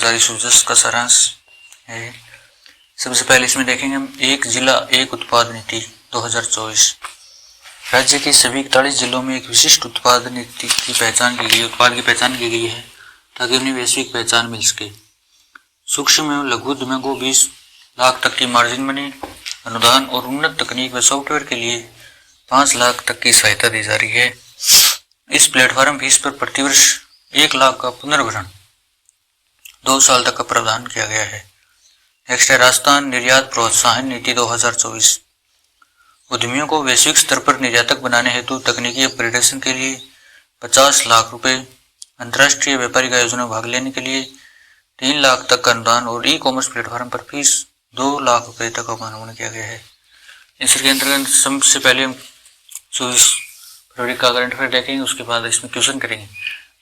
जारी सूचक का सारांश है। सबसे पहले इसमें देखेंगे हम एक जिला एक उत्पाद नीति 2024। राज्य के सभी 41 जिलों में एक विशिष्ट उत्पाद नीति की पहचान की गई, उत्पाद की पहचान की गई है ताकि उन्हें वैश्विक पहचान मिल सके। सूक्ष्म एवं लघु उद्यमों को 20 लाख तक की मार्जिन मनी अनुदान और उन्नत तकनीक व सॉफ्टवेयर के लिए 5 लाख तक की सहायता दी जा रही है। इस प्लेटफॉर्म फीस पर प्रतिवर्ष 1 लाख का पुनर्भरण 2 साल तक का प्रावधान किया गया है। नेक्स्ट है राजस्थान निर्यात प्रोत्साहन नीति 2024। उद्यमियों को वैश्विक स्तर पर निर्यातक बनाने हेतु तकनीकी अपग्रेडेशन के लिए 50 लाख रुपए, अंतर्राष्ट्रीय व्यापारिक आयोजनों में भाग लेने के लिए 3 लाख तक का अनुदान और ई कॉमर्स प्लेटफॉर्म पर फीस 2 लाख रुपए तक का अनुमान किया गया है। इसके अंतर्गत सबसे पहले हम 24 फरवरी का करंट अफेयर देखेंगे, उसके बाद इसमें क्वेश्चन करेंगे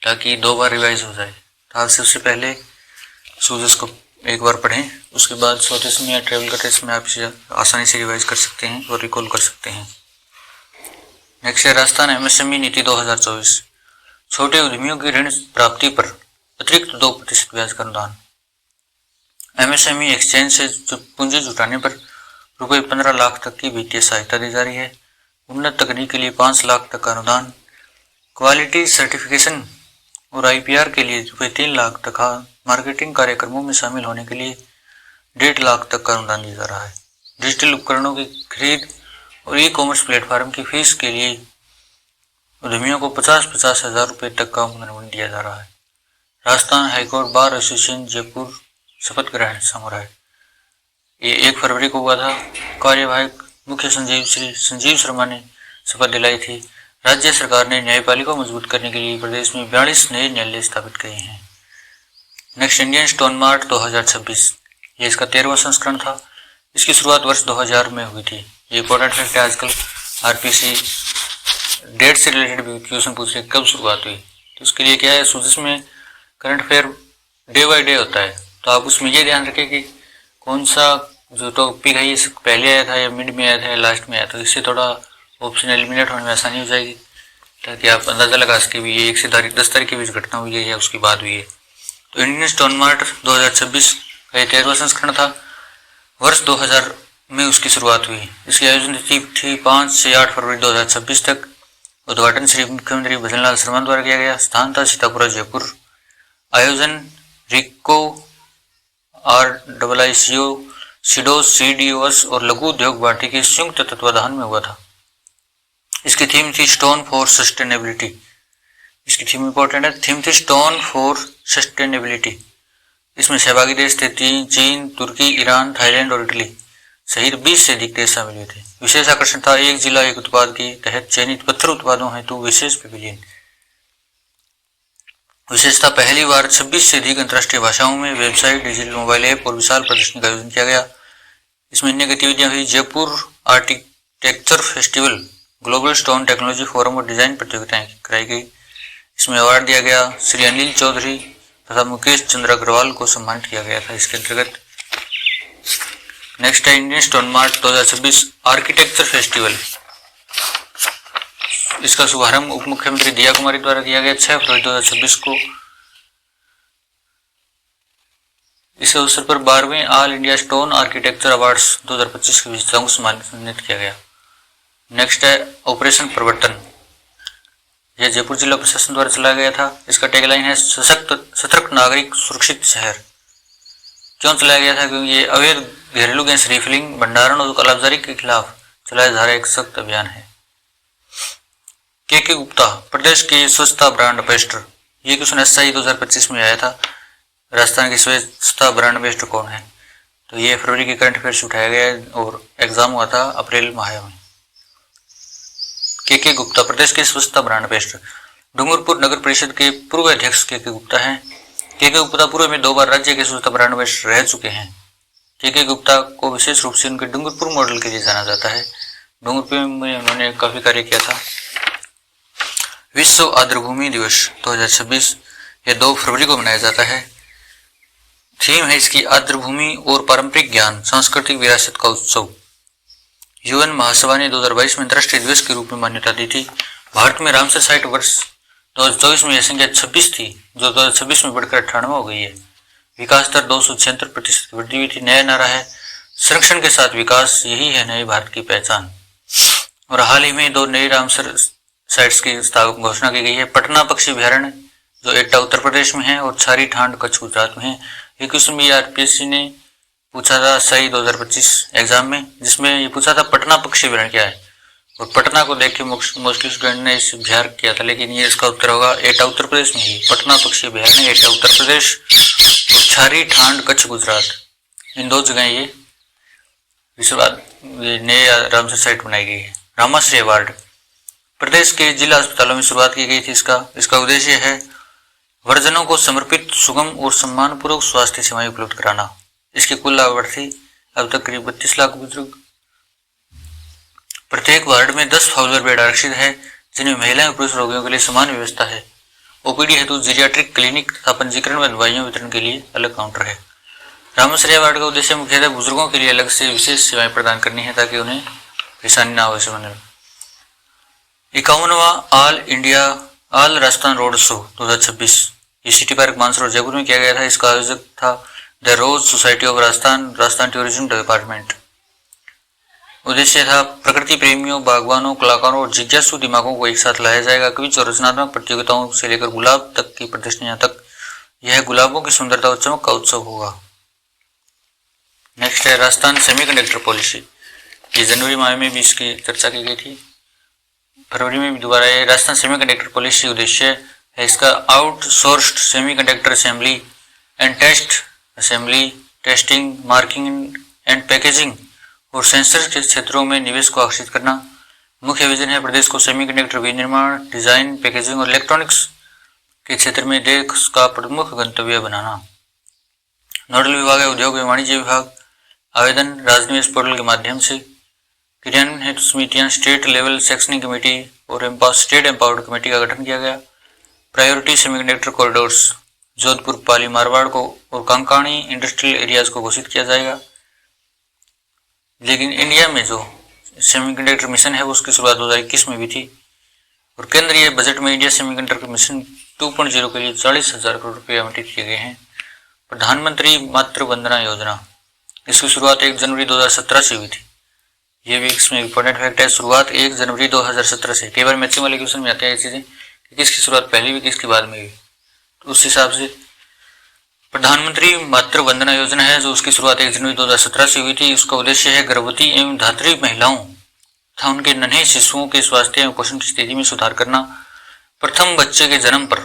ताकि 2 बार रिवाइज हो जाए। तो आज सबसे पहले सूजस को एक बार पढ़ें, उसके बाद सोते समय या ट्रेवल करते समय आप इसे आसानी से रिवाइज कर सकते हैं और रिकॉल कर सकते हैं। नेक्स्ट है राजस्थान एमएसएमई नीति 2024। छोटे उद्यमियों की ऋण प्राप्ति पर अतिरिक्त 2% ब्याज का अनुदान। एमएसएमई एक्सचेंज से पूंजी जुटाने पर रुपये 15 लाख तक की वित्तीय सहायता दी जा रही है। उन्नत तकनीक के लिए 5 लाख तक का अनुदान। क्वालिटी सर्टिफिकेशन और आईपीआर के लिए रुपये 3 लाख तक का, मार्केटिंग कार्यक्रमों में शामिल होने के लिए 1.5 लाख तक का अनुदान दिया जा रहा है। डिजिटल उपकरणों की खरीद और ई कॉमर्स प्लेटफॉर्म की फीस के लिए उद्यमियों को 50-50 हज़ार रुपये तक का अनुदान दिया जा रहा है। Rajasthan high court bar association Jaipur शपथ ग्रहण समारोह, ये 1 फरवरी को हुआ था। कार्यवाहक मुख्य सचिव श्री संजीव शर्मा ने शपथ दिलाई थी। राज्य सरकार ने न्यायपालिका को मजबूत करने के लिए प्रदेश में 42 नए न्यायालय स्थापित किए हैं। नेक्स्ट इंडियन स्टोन मार्ट 2026, ये इसका 13वां संस्करण था। इसकी शुरुआत वर्ष 2000 में हुई थी। ये इंपॉर्टेंट फैक्ट है। आजकल आरपीसी डेट से रिलेटेड भी क्वेश्चन पूछ रहे कब शुरुआत हुई, तो उसके लिए क्या है, सूचस में current affair day by day होता है, तो आप उसमें ये ध्यान रखें कि कौन सा जो टॉपिक है ये पहले आया था या मिड में आया था या लास्ट में आया था। इससे थोड़ा ऑप्शन एलिमिनेट होने में आसानी हो जाएगी ताकि आप अंदाजा लगा सके भी ये 1 से 10 तारीख के बीच घटना हुई है या उसकी बाद हुई है। तो इंडियन स्टोन मार्ट 2026 का ये 13वां संस्करण था। वर्ष 2000 में उसकी शुरुआत हुई। इसकी आयोजन तिथि थी 5 से 8 फरवरी 2026 तक। उद्घाटन श्री मुख्यमंत्री भजनलाल शर्मा द्वारा किया गया। स्थान था सीतापुरा जयपुर। आयोजन रिको RIICO सिडोस CDOS और लघु उद्योग भारती के संयुक्त तत्वाधान में हुआ था। इसकी थीम थी स्टोन फॉर सस्टेनेबिलिटी। इसकी थीम इंपॉर्टेंट है, थीम थी स्टोन फॉर सस्टेनेबिलिटी। इसमें सहभागी देश थे चीन, तुर्की, ईरान, थाईलैंड और इटली सहित 20 से अधिक देश शामिल हुए थे। विशेष आकर्षण था एक जिला एक उत्पाद के तहत चयनित पत्थर उत्पादों हेतु विशेष पेविलियन। विशेषता पहली बार 26 से अधिक अंतर्राष्ट्रीय भाषाओं में वेबसाइट, डिजिटल मोबाइल ऐप और विशाल प्रदर्शनी का आयोजन किया गया। इसमें अन्य गतिविधियां हुई। Jaipur architecture festival, global stone technology forum और डिजाइन प्रतियोगिताएं कराई गई। इसमें अवार्ड दिया गया। श्री अनिल चौधरी तथा मुकेश चंद्र अग्रवाल को सम्मानित किया गया था इसके अंतर्गत। नेक्स्ट है Indian stone mart 2026 architecture festival. इसका शुभारंभ उप मुख्यमंत्री दिया कुमारी द्वारा किया गया 6 फरवरी 2026 को। इस अवसर पर 12वें all India stone architecture awards 2025 के विजेताओं को सम्मानित किया गया। नेक्स्ट है ऑपरेशन प्रवर्तन। यह जयपुर जिला प्रशासन द्वारा चलाया गया था। इसका टैगलाइन है सशक्त, सतर्क नागरिक, सुरक्षित शहर। क्यों चलाया गया था? क्योंकि ये अवैध घरेलू गैस रिफिलिंग, भंडारण और कालाबाजारी के खिलाफ चलाया जा रहा एक सख्त अभियान है। के गुप्ता प्रदेश के स्वच्छता ब्रांड एम्बेसडर। ये क्वेश्चन SI 2025 में आया था। राजस्थान के स्वच्छता ब्रांड एम्बेसडर कौन है? तो ये फरवरी के करंट अफेयर से उठाया गया है और एग्जाम हुआ था अप्रैल माह में। के गुप्ता प्रदेश के स्वच्छता ब्रांड एम्बेसडर। डूंगरपुर नगर परिषद के पूर्व अध्यक्ष के गुप्ता हैं। के गुप्ता पूर्व में 2 बार राज्य के स्वच्छता ब्रांड एम्बेसडर रह चुके हैं। के गुप्ता को विशेष रूप से उनके डूंगरपुर मॉडल के लिए जाना जाता है। डूंगरपुर में उन्होंने काफी कार्य किया था। विश्व आर्द्रभूमि दिवस 2026 यह 2 फरवरी को मनाया जाता है। थीम है इसकी आर्द्रभूमि और पारंपरिक ज्ञान, सांस्कृतिक विरासत का उत्सव। UN महासभा ने 2022 में अंतर्राष्ट्रीय दिवस के रूप में मान्यता दी थी। भारत में रामसर साइट वर्ष 2024 में यह संख्या 26 थी, जो 2026 में बढ़कर 98 हो गई है। विकास दर 276% की वृद्धि हुई थी। नया नारा है संरक्षण के साथ विकास, यही है नए भारत की पहचान। और हाल ही में 2 नई रामसर साइट्स की घोषणा की गई है। पटना पक्षी अभ्यारण्य जो एटा उत्तर प्रदेश में है और छारी ठांड कच्छ गुजरात में है। ये क्वेश्चन भी आरपीएससी ने पूछा था सही 2025 एग्जाम में, जिसमें ये पूछा था पटना पक्षी अभ्यारण्य क्या है, और पटना को देख के मोस्टली स्टूडेंट ने इस अभ्यार किया था, लेकिन ये इसका उत्तर होगा एटा उत्तर प्रदेश में ही। पटना पक्षी अभ्यारण्य एटा उत्तर प्रदेश और छारी ठांड कच्छ गुजरात, इन 2 जगह ये नए रामसर साइट बनाई गई है। रामाश्री अवार्ड प्रदेश के जिला अस्पतालों में शुरुआत की गई थी। इसका उद्देश्य है वृद्धजनों को समर्पित सुगम और सम्मानपूर्वक स्वास्थ्य सेवाएं उपलब्ध कराना। इसके कुल लाभार्थी अब तक करीब 32 लाख बुजुर्ग। प्रत्येक वार्ड में 10 फाउलर बेड आरक्षित है, जिनमें महिला और पुरुष रोगियों के लिए समान व्यवस्था है। ओपीडी हेतु जीरियाट्रिक क्लिनिक तथा पंजीकरण व दवाइयों वितरण के लिए अलग काउंटर है। रामाश्री अवार्ड का उद्देश्य मुख्यतः बुजुर्गों के लिए अलग से विशेष सेवाएं प्रदान करनी है, ताकि उन्हें परेशानी ना हो। इसे 51वां ऑल राजस्थान रोड शो 2026 ये सिटी पार्क मानसरोवर जयपुर में किया गया था। इसका आयोजक था the rose society of Rajasthan tourism department. उद्देश्य था प्रकृति प्रेमियों, बागवानों, कलाकारों और जिज्ञासु दिमागों को एक साथ लाया जाएगा। क्विज और रचनात्मक प्रतियोगिताओं से लेकर गुलाब तक की प्रदर्शनियां तक यह गुलाबों की सुंदरता और चमक का उत्सव होगा। नेक्स्ट है राजस्थान सेमीकंडक्टर पॉलिसी। ये जनवरी माह में भी इसकी चर्चा की गई थी, फरवरी में भी दोबारा। ये राजस्थान सेमीकंडक्टर पॉलिसी उद्देश्य है इसका outsourced semiconductor assembly and test, assembly, testing, marking and packaging और सेंसर के क्षेत्रों में निवेश को आकर्षित करना। मुख्य विजन है प्रदेश को सेमीकंडक्टर विनिर्माण, डिजाइन, पैकेजिंग और इलेक्ट्रॉनिक्स के क्षेत्र में देश का प्रमुख गंतव्य बनाना। नोडल विभाग है उद्योग एवं वाणिज्य विभाग। आवेदन राजनिवेश पोर्टल के माध्यम से। क्रियान्वयन हेतु समितियां स्टेट लेवल सेक्शनिंग कमेटी और स्टेट एम्पावर्ड कमेटी का गठन किया गया। प्रायोरिटी सेमीकंडक्टर कॉरिडोर्स जोधपुर, पाली, मारवाड़ को और कांकाणी इंडस्ट्रियल एरियाज को घोषित किया जाएगा। लेकिन इंडिया में जो सेमीकंडक्टर मिशन है उसकी शुरुआत 2021 में भी थी। और केंद्रीय बजट में इंडिया सेमीकंडक्टर मिशन 2.0 के लिए 40,000 करोड़ रुपये आवंटित किए गए हैं। प्रधानमंत्री मातृ वंदना योजना, इसकी शुरुआत 1 जनवरी 2017 से हुई थी। ये भी इसमें इंपॉर्टेंट फैक्ट है, शुरुआत 1 जनवरी 2017 से। कई बार मैचिंग वाले क्वेश्चन में आते हैं ये चीजें कि किसकी शुरुआत पहले हुई किसकी बाद में हुई, तो उस हिसाब से प्रधानमंत्री मातृ वंदना योजना है जो उसकी शुरुआत 1 जनवरी 2017 से हुई थी। उसका उद्देश्य है गर्भवती एवं धात्री महिलाओं तथा उनके नन्हे शिशुओं के स्वास्थ्य एवं पोषण की स्थिति में सुधार करना। प्रथम बच्चे के जन्म पर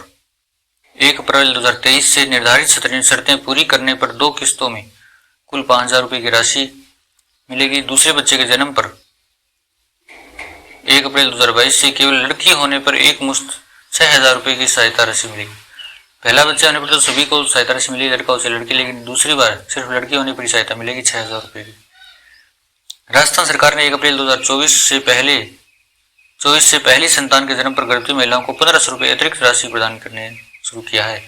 1 अप्रैल 2023 से निर्धारित शर्तें पूरी करने पर 2 किस्तों में कुल 5,000 रुपये की राशि मिलेगी। दूसरे बच्चे के जन्म पर 1 अप्रैल 2022 से केवल लड़की होने पर एक मुश्त 6,000 रुपये की सहायता राशि मिलेगी। पहला बच्चा होने पर तो सभी को सहायता राशि मिलेगी, लड़का हो चाहे लड़की, लेकिन दूसरी बार सिर्फ लड़की होने पर सहायता मिलेगी 6,000 रुपये की। राजस्थान सरकार ने 1 अप्रैल 2024 से पहली संतान के जन्म पर गर्भवती महिलाओं को 1,500 रुपये अतिरिक्त राशि प्रदान करने शुरू किया है।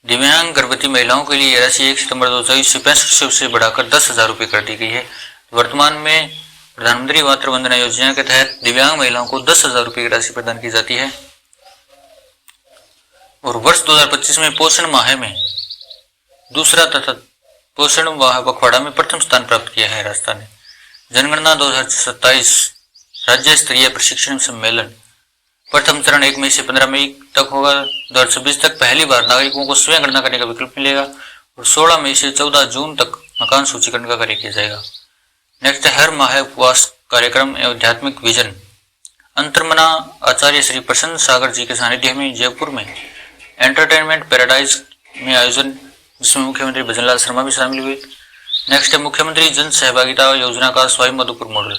दिव्यांग गर्भवती महिलाओं के लिए यह राशि 1 सितंबर 2024 से 65 से बढ़ाकर 10,000 रुपये कर दी गई है। वर्तमान में प्रधानमंत्री मातृ वंदना योजना के तहत दिव्यांग महिलाओं को 10,000 रुपये की राशि प्रदान की जाती है। और वर्ष 2025 में पोषण माह में दूसरा तथा पोषण माह पखवाड़ा में प्रथम स्थान प्राप्त किया है राजस्थान ने। जनगणना 2027 राज्य स्तरीय प्रशिक्षण सम्मेलन प्रथम चरण 1 मई से 15 मई तक होगा। 2026 तक पहली बार नागरिकों को स्वयं गणना करने का विकल्प मिलेगा और 16 मई से 14 जून तक मकान सूचीकरण का कार्य किया जाएगा। नेक्स्ट हर माह उपवास कार्यक्रम एवं आध्यात्मिक विजन। अंतर्मना आचार्य श्री प्रसन्न सागर जी के सानिध्य में जयपुर में एंटरटेनमेंट पैराडाइज में आयोजन, जिसमें मुख्यमंत्री भजनलाल शर्मा भी शामिल हुए। नेक्स्ट है मुख्यमंत्री जन सहभागिता योजना का स्वाई मधुपुर मॉडल।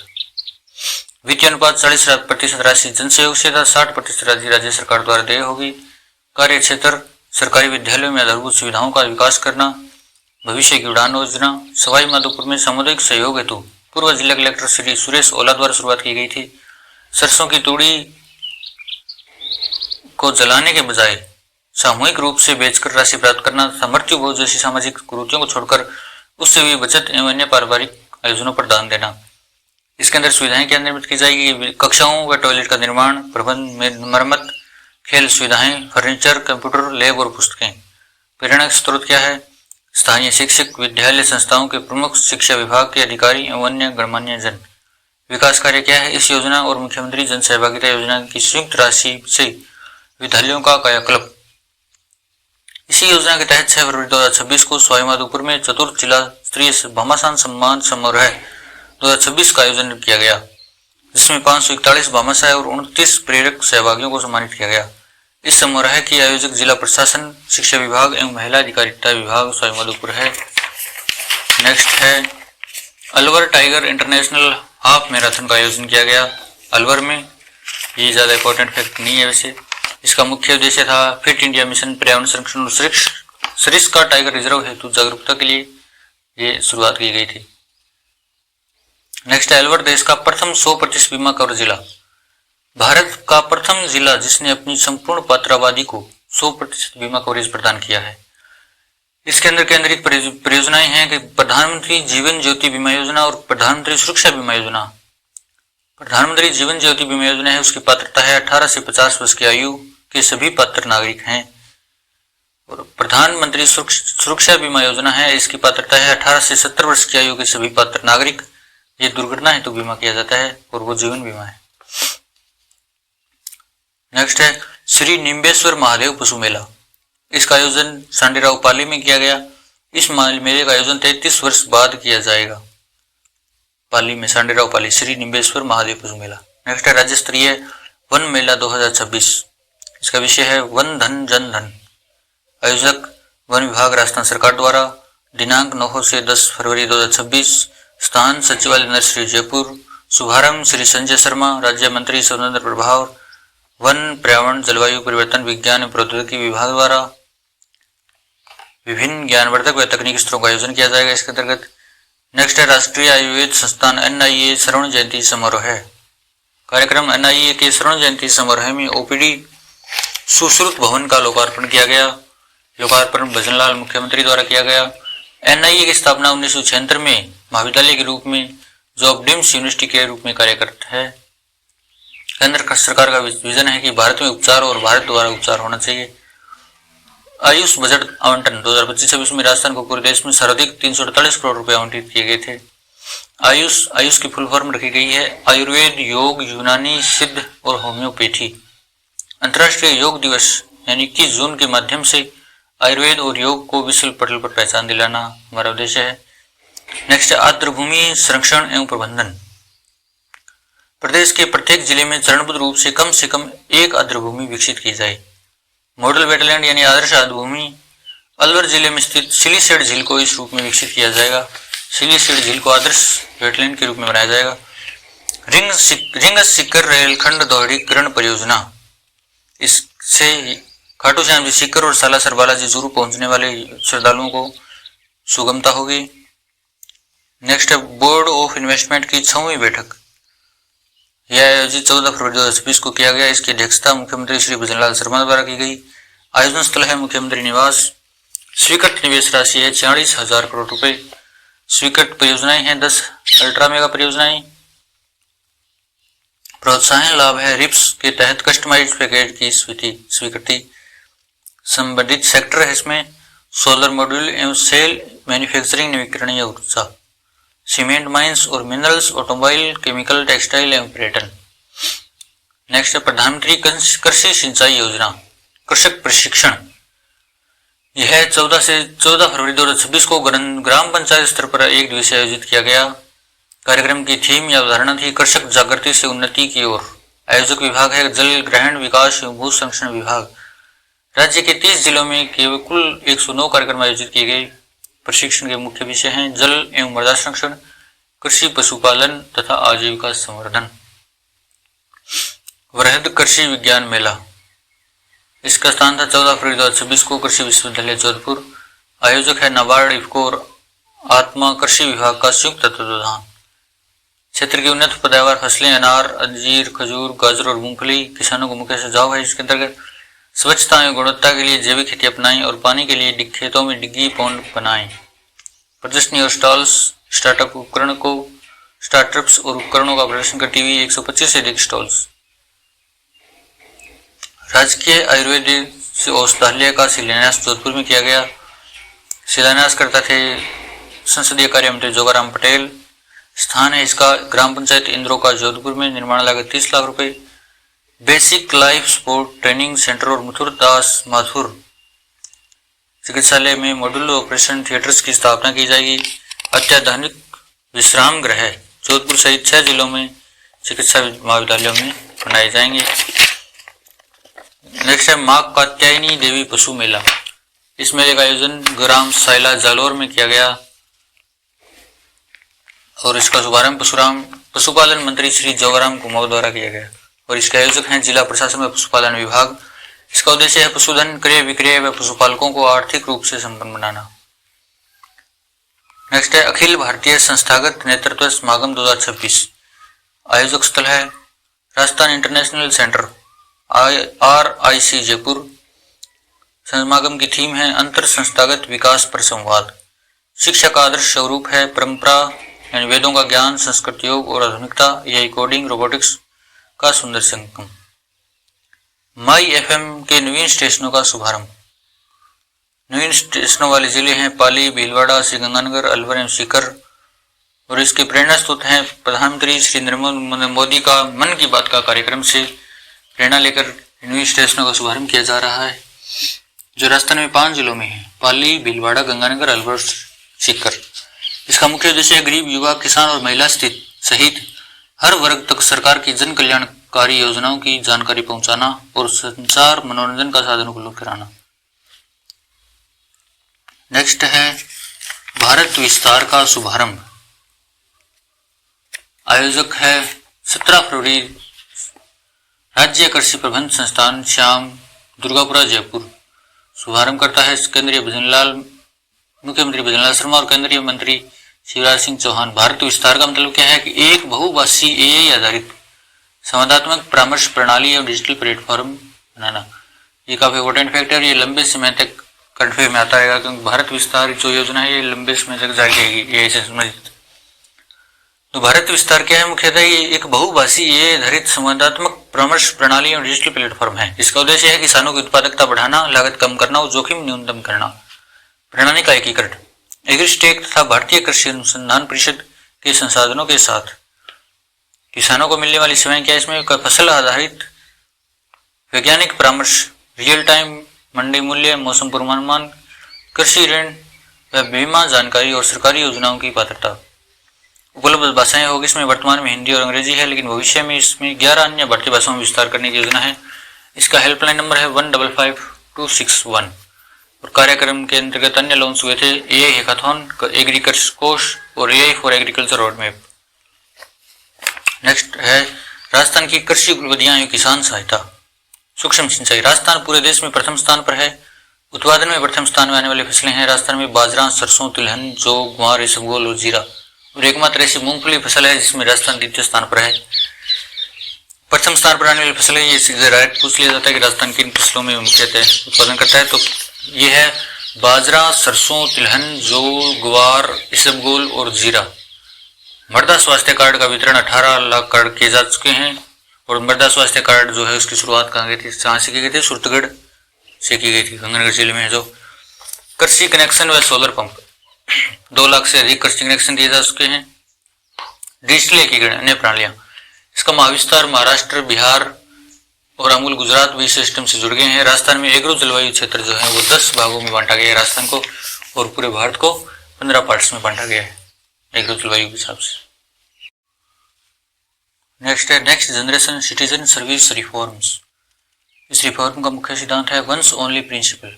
वित्तीय अनुपात 40% राशि जन सहयोग से था, 60% राशि राज्य सरकार द्वारा देय होगी। कार्य क्षेत्र सरकारी विद्यालयों में आधारभूत सुविधाओं का विकास करना। भविष्य की उड़ान योजना। सवाई माधोपुर में सामुदायिक सहयोग हेतु पूर्व जिला कलेक्टर श्री सुरेश ओला द्वारा शुरुआत की गई थी। सरसों की तूड़ी को जलाने के बजाय सामूहिक रूप से बेचकर राशि प्राप्त करना तथा मृत्यु भोज जैसी सामाजिक कुरीतियों को छोड़कर उससे हुई बचत एवं अन्य पारिवारिक आयोजनों पर दान देना। इसके अंदर सुविधाएं क्या निर्मित की जाएगी? कक्षाओं व टॉयलेट का निर्माण, प्रबंध में मरम्मत, खेल सुविधाएं, फर्नीचर, कंप्यूटर, लैब और पुस्तकें। प्रेरणा का स्रोत क्या है? स्थानीय शिक्षक, विद्यालय संस्थाओं के प्रमुख, शिक्षा विभाग के अधिकारी एवं अन्य गणमान्य जन। विकास कार्य क्या है? इस योजना और मुख्यमंत्री जन सहभागिता योजना की संयुक्त राशि से विद्यालयों का कायाकल्प। इसी योजना के तहत 6 फरवरी 2026 को सवाईमाधोपुर में चतुर्थ जिला स्तरीय भामाशाह सम्मान समारोह 2026 का आयोजन किया गया, जिसमें 541 भामाशाह और 29 प्रेरक सहभागियों को सम्मानित किया गया। इस समारोह की आयोजक जिला प्रशासन, शिक्षा विभाग एवं महिला अधिकारिता विभाग सवाईमाधोपुर है। नेक्स्ट है Alwar tiger international half marathon का आयोजन किया गया अलवर में। ये ज्यादा इंपॉर्टेंट फैक्ट नहीं है वैसे। इसका मुख्य उद्देश्य था फिट इंडिया मिशन, पर्यावरण संरक्षण और सरिस्का टाइगर रिजर्व हेतु जागरूकता के लिए ये शुरुआत की गई थी। नेक्स्ट है अलवर देश का प्रथम 100% बीमा कवर जिला। भारत का प्रथम जिला जिसने अपनी संपूर्ण पात्र आबादी को 100% बीमा कवरेज प्रदान किया है। इसके अंदर केंद्रित परियोजनाएं हैं कि प्रधानमंत्री जीवन ज्योति बीमा योजना और प्रधानमंत्री सुरक्षा बीमा योजना। प्रधानमंत्री जीवन ज्योति बीमा योजना है, उसकी पात्रता है 18 से 50 वर्ष की आयु के सभी पात्र नागरिक हैं। और प्रधानमंत्री सुरक्षा बीमा योजना है, इसकी पात्रता है 18 से 70 वर्ष की आयु के सभी पात्र नागरिक। ये दुर्घटना हेतु बीमा किया जाता है और वो जीवन बीमा है। नेक्स्ट है श्री निम्बेश्वर महादेव पशु मेला। इसका आयोजन सांडेराव पाली में किया गया। इस मेले का आयोजन 33 वर्ष बाद किया जाएगा। पाली में, सांडेराव पाली, श्री निम्बेश्वर महादेव पशु मेला। नेक्स्ट है राज्य स्तरीय वन मेला 2026। इसका विषय है वन धन जन धन। आयोजक वन विभाग राजस्थान सरकार द्वारा। दिनांक 9 से 10 फरवरी 2026। स्थान सचिवालय नर्सरी जयपुर। शुभारंभ श्री संजय शर्मा, राज्य मंत्री स्वतंत्र प्रभार वन, पर्यावरण, जलवायु परिवर्तन, विज्ञान एवं प्रौद्योगिकी विभाग द्वारा। विभिन्न ज्ञानवर्धक व तकनीकी सत्रों का आयोजन किया जाएगा इसके अंतर्गत। नेक्स्ट है राष्ट्रीय आयुर्वेद संस्थान NIA स्वर्ण जयंती समारोह है। कार्यक्रम NIA के स्वर्ण जयंती समारोह में OPD सुश्रुत भवन का लोकार्पण किया गया। लोकार्पण भजनलाल मुख्यमंत्री द्वारा किया गया। NIA की स्थापना 1976 में महाविद्यालय के रूप में जो अब डिम्स यूनिवर्सिटी के रूप में कार्य करता है। केंद्र सरकार का विजन है कि भारत में उपचार और भारत द्वारा उपचार होना चाहिए। आयुष बजट आवंटन 2025-26 में राजस्थान को पूरे देश में सर्वाधिक 348 करोड़ रुपए आवंटित किए गए थे। आयुष की फुल फॉर्म रखी गई है आयुर्वेद, योग, यूनानी, सिद्ध और होम्योपैथी। अंतर्राष्ट्रीय योग दिवस यानी 21 जून के माध्यम से आयुर्वेद और योग को विश्व पटल पर पहचान दिलाना हमारा उद्देश्य है। नेक्स्ट आर्द्रभूमि संरक्षण एवं प्रबंधन। प्रदेश के प्रत्येक जिले में चरणबद्ध रूप से कम एक आर्द्रभूमि विकसित की जाए। मॉडल वेटलैंड यानी आदर्श आर्द्रभूमि अलवर जिले में स्थित सिलीसेड झील को इस रूप में विकसित किया जाएगा। सिलीसेड झील को आदर्श वेटलैंड के रूप में बनाया जाएगा। रिंग सीकर रेलखंड दोहरीकरण परियोजना, इससे खाटू श्याम जी सीकर और सालासर बालाजी जरूर पहुंचने वाले श्रद्धालुओं को सुगमता होगी। नेक्स्ट है बोर्ड ऑफ इन्वेस्टमेंट की 6वीं बैठक। यह आयोजित 14 फरवरी 2026 को किया गया। इसकी अध्यक्षता मुख्यमंत्री श्री भजनलाल शर्मा द्वारा की गई। आयोजन स्थल है मुख्यमंत्री निवास। स्वीकृत निवेश राशि है 46,000 करोड़ रुपए। स्वीकृत परियोजनाएं हैं 10 अल्ट्रा मेगा परियोजनाएं। प्रोत्साहन लाभ है रिप्स के तहत कस्टमाइज्ड पैकेज की स्वीकृति। संबंधित सेक्टर है इसमें सोलर मॉड्यूल एवं सेल मैन्युफैक्चरिंग, नवीकरणीय ऊर्जा, सीमेंट माइंस और मिनरल्स, ऑटोमोबाइल, केमिकल, टेक्सटाइल एवं पर्यटन। नेक्स्ट है प्रधानमंत्री कृषि सिंचाई योजना कृषक प्रशिक्षण। यह 14 फरवरी 2026 को ग्राम पंचायत स्तर पर एक दिवसीय आयोजित किया गया। कार्यक्रम की थीम या अवधारणा थी कृषक जागृति से उन्नति की ओर। आयोजक विभाग है जल ग्रहण विकास एवं भू संरक्षण विभाग। राज्य के 30 जिलों में केवल कुल 109 कार्यक्रम आयोजित किए गए। प्रशिक्षण के मुख्य विषय हैं जल एवं मृदा संरक्षण, कृषि पशुपालन तथा आजीविका संवर्धन। वृहद कृषि विज्ञान मेला, इसका स्थान था 14 फरवरी 2026 को कृषि विश्वविद्यालय जोधपुर। आयोजक है नाबार्ड, इफको और आत्मा कृषि विभाग का संयुक्त तत्वावधान। क्षेत्र की उन्नत पैदावार फसलें अनार, अंजीर, खजूर, गाजर और मूंगफली किसानों को मुख्य सुझाव है। इसके अंतर्गत स्वच्छता एवं गुणवत्ता के लिए जैविक खेती अपनाएं और पानी के लिए खेतों में डिग्गी पौंड बनाएं। प्रदर्शनी और स्टॉल्स, स्टार्टअप्स और उपकरणों का प्रदर्शन करती हुई 125 से अधिक स्टॉल्स। राजकीय आयुर्वेदिक औषधालय का शिलान्यास जोधपुर में किया गया। शिलान्यास करता थे संसदीय कार्य मंत्री जोगाराम पटेल। स्थान है इसका ग्राम पंचायत इंद्रो का जोधपुर में। निर्माण लागत 30 लाख रुपए। Basic life support training centre और मथुर दास माथुर चिकित्सालय में मॉड्यूलर ऑपरेशन थिएटर्स की स्थापना की जाएगी। अत्याधुनिक विश्राम गृह जोधपुर सहित 6 जिलों में चिकित्सा महाविद्यालयों में बनाए जाएंगे। नेक्स्ट है मां कात्यायनी देवी पशु मेला। इस मेले का आयोजन ग्राम साइला जालोर में किया गया और इसका शुभारंभ पशुपालन मंत्री श्री जोगाराम कुमार द्वारा किया गया और इसके आयोजक हैं जिला प्रशासन व पशुपालन विभाग। इसका उद्देश्य है पशुधन क्रय विक्रय व पशुपालकों को आर्थिक रूप से संपन्न बनाना। नेक्स्ट है अखिल भारतीय संस्थागत नेतृत्व समागम 2026। आयोजक स्थल है Rajasthan international centre RIC Jaipur. समागम की थीम है अंतर संस्थागत विकास पर संवाद। शिक्षा का आदर्श स्वरूप है परंपरा यानी वेदों का ज्ञान, संस्कृत, योग और आधुनिकता, AI कोडिंग, रोबोटिक्स का सुंदर संगम। माई FM के नवीन स्टेशनों का शुभारंभ। नवीन स्टेशनों वाले जिले हैं पाली, भीलवाड़ा, श्रीगंगानगर, अलवर एवं सीकर और इसके प्रेरणा स्रोत हैं प्रधानमंत्री श्री नरेंद्र मोदी का मन की बात का कार्यक्रम से प्रेरणा लेकर नवीन स्टेशनों का शुभारंभ किया जा रहा है जो राजस्थान में 5 जिलों में है, पाली, भीलवाड़ा, गंगानगर, अलवर, सीकर। इसका मुख्य उद्देश्य है गरीब, युवा, किसान और महिला सहित हर वर्ग तक सरकार की जन कल्याणकारी योजनाओं की जानकारी पहुंचाना और संचार मनोरंजन का साधन उपलब्ध कराना। नेक्स्ट है भारत विस्तार का शुभारंभ। आयोजक है 17 फरवरी राज्य कृषि प्रबंध संस्थान श्याम दुर्गापुरा जयपुर। शुभारंभ करता है मुख्यमंत्री भजनलाल शर्मा और केंद्रीय मंत्री शिवराज सिंह चौहान। भारत विस्तार का मतलब क्या है कि एक बहुभाषी AI आधारित संवादात्मक परामर्श प्रणाली और डिजिटल प्लेटफॉर्म बनाना। ये काफी इम्पोर्टेंट फैक्टर। ये लंबे समय तक कंठे में आता रहेगा क्योंकि भारत विस्तार जो योजना है ये लंबे समय तक जारी रहेगी। ये ऐसे समझिए। तो भारत विस्तार क्या है? मुख्यतः ये एक बहुभाषी AI आधारित संवादात्मक परामर्श प्रणाली और डिजिटल प्लेटफॉर्म है। इसका उद्देश्य है किसानों की उत्पादकता बढ़ाना, लागत कम करना और जोखिम न्यूनतम करना। प्रणाली का एकीकरण एग्रीस्टेक तथा भारतीय कृषि अनुसंधान परिषद के संसाधनों के साथ किसानों को मिलने वाली सेवाएं क्या? इसमें फसल आधारित वैज्ञानिक परामर्श, रियल टाइम मंडी मूल्य, मौसम पूर्वानुमान, कृषि ऋण व बीमा जानकारी और सरकारी योजनाओं की पात्रता। उपलब्ध भाषाएं होगी इसमें वर्तमान में हिंदी और अंग्रेजी है, लेकिन भविष्य में इसमें 11 अन्य भारतीय भाषाओं में विस्तार करने की योजना है। इसका हेल्पलाइन नंबर है 155261 और कार्यक्रम के अंतर्गत अन्य लॉन्च हुए थे AI हैकाथॉन, एग्रीकल्चर कोष और AI for agriculture road map. Next है राजस्थान की कृषि उपलब्धियां एवं किसान सहायता। सूक्ष्म सिंचाई राजस्थान पूरे देश में प्रथम स्थान पर है। उत्पादन में प्रथम स्थान में आने वाली फसलें हैं राजस्थान में बाजरा, सरसों, तिलहन, जौ, ग्वार, इसबगोल और जीरा और एकमात्र ऐसी मूंगफली फसल है जिसमें राजस्थान द्वितीय स्थान पर है। प्रथम स्थान पर आने वाली फसलें ये सीधे डायरेक्ट पूछ लिया जाता है कि राजस्थान किन फसलों में मुख्यतः उत्पादन करता है, तो ये है बाजरा, सरसों, तिलहन, जौ, ग्वार, इसबगोल और जीरा। मृदा स्वास्थ्य कार्ड का वितरण 18 लाख कार्ड किए जा चुके हैं और मृदा स्वास्थ्य कार्ड जो है उसकी शुरुआत कहाँ गई थी, कहाँ से की गई थी? सुरतगढ़ से की गई थी, गंगानगर जिले में है। जो कृषि कनेक्शन व सोलर पंप 2 लाख से अधिक कृषि कनेक्शन दिए जा चुके हैं। डिजिटल एकीकरण अन्य प्रणालियां इसका महाविस्तार महाराष्ट्र, बिहार और अमूल गुजरात भी सिस्टम से जुड़ गए हैं। राजस्थान में एग्रो जलवायु क्षेत्र जो है वो 10 भागों में बांटा गया है राजस्थान को और पूरे भारत को 15 पार्ट्स में बांटा गया है एग्रो जलवायु के हिसाब से। नेक्स्ट है next generation citizen service reforms. इस रिफॉर्म का मुख्य सिद्धांत है वंस ओनली प्रिंसिपल।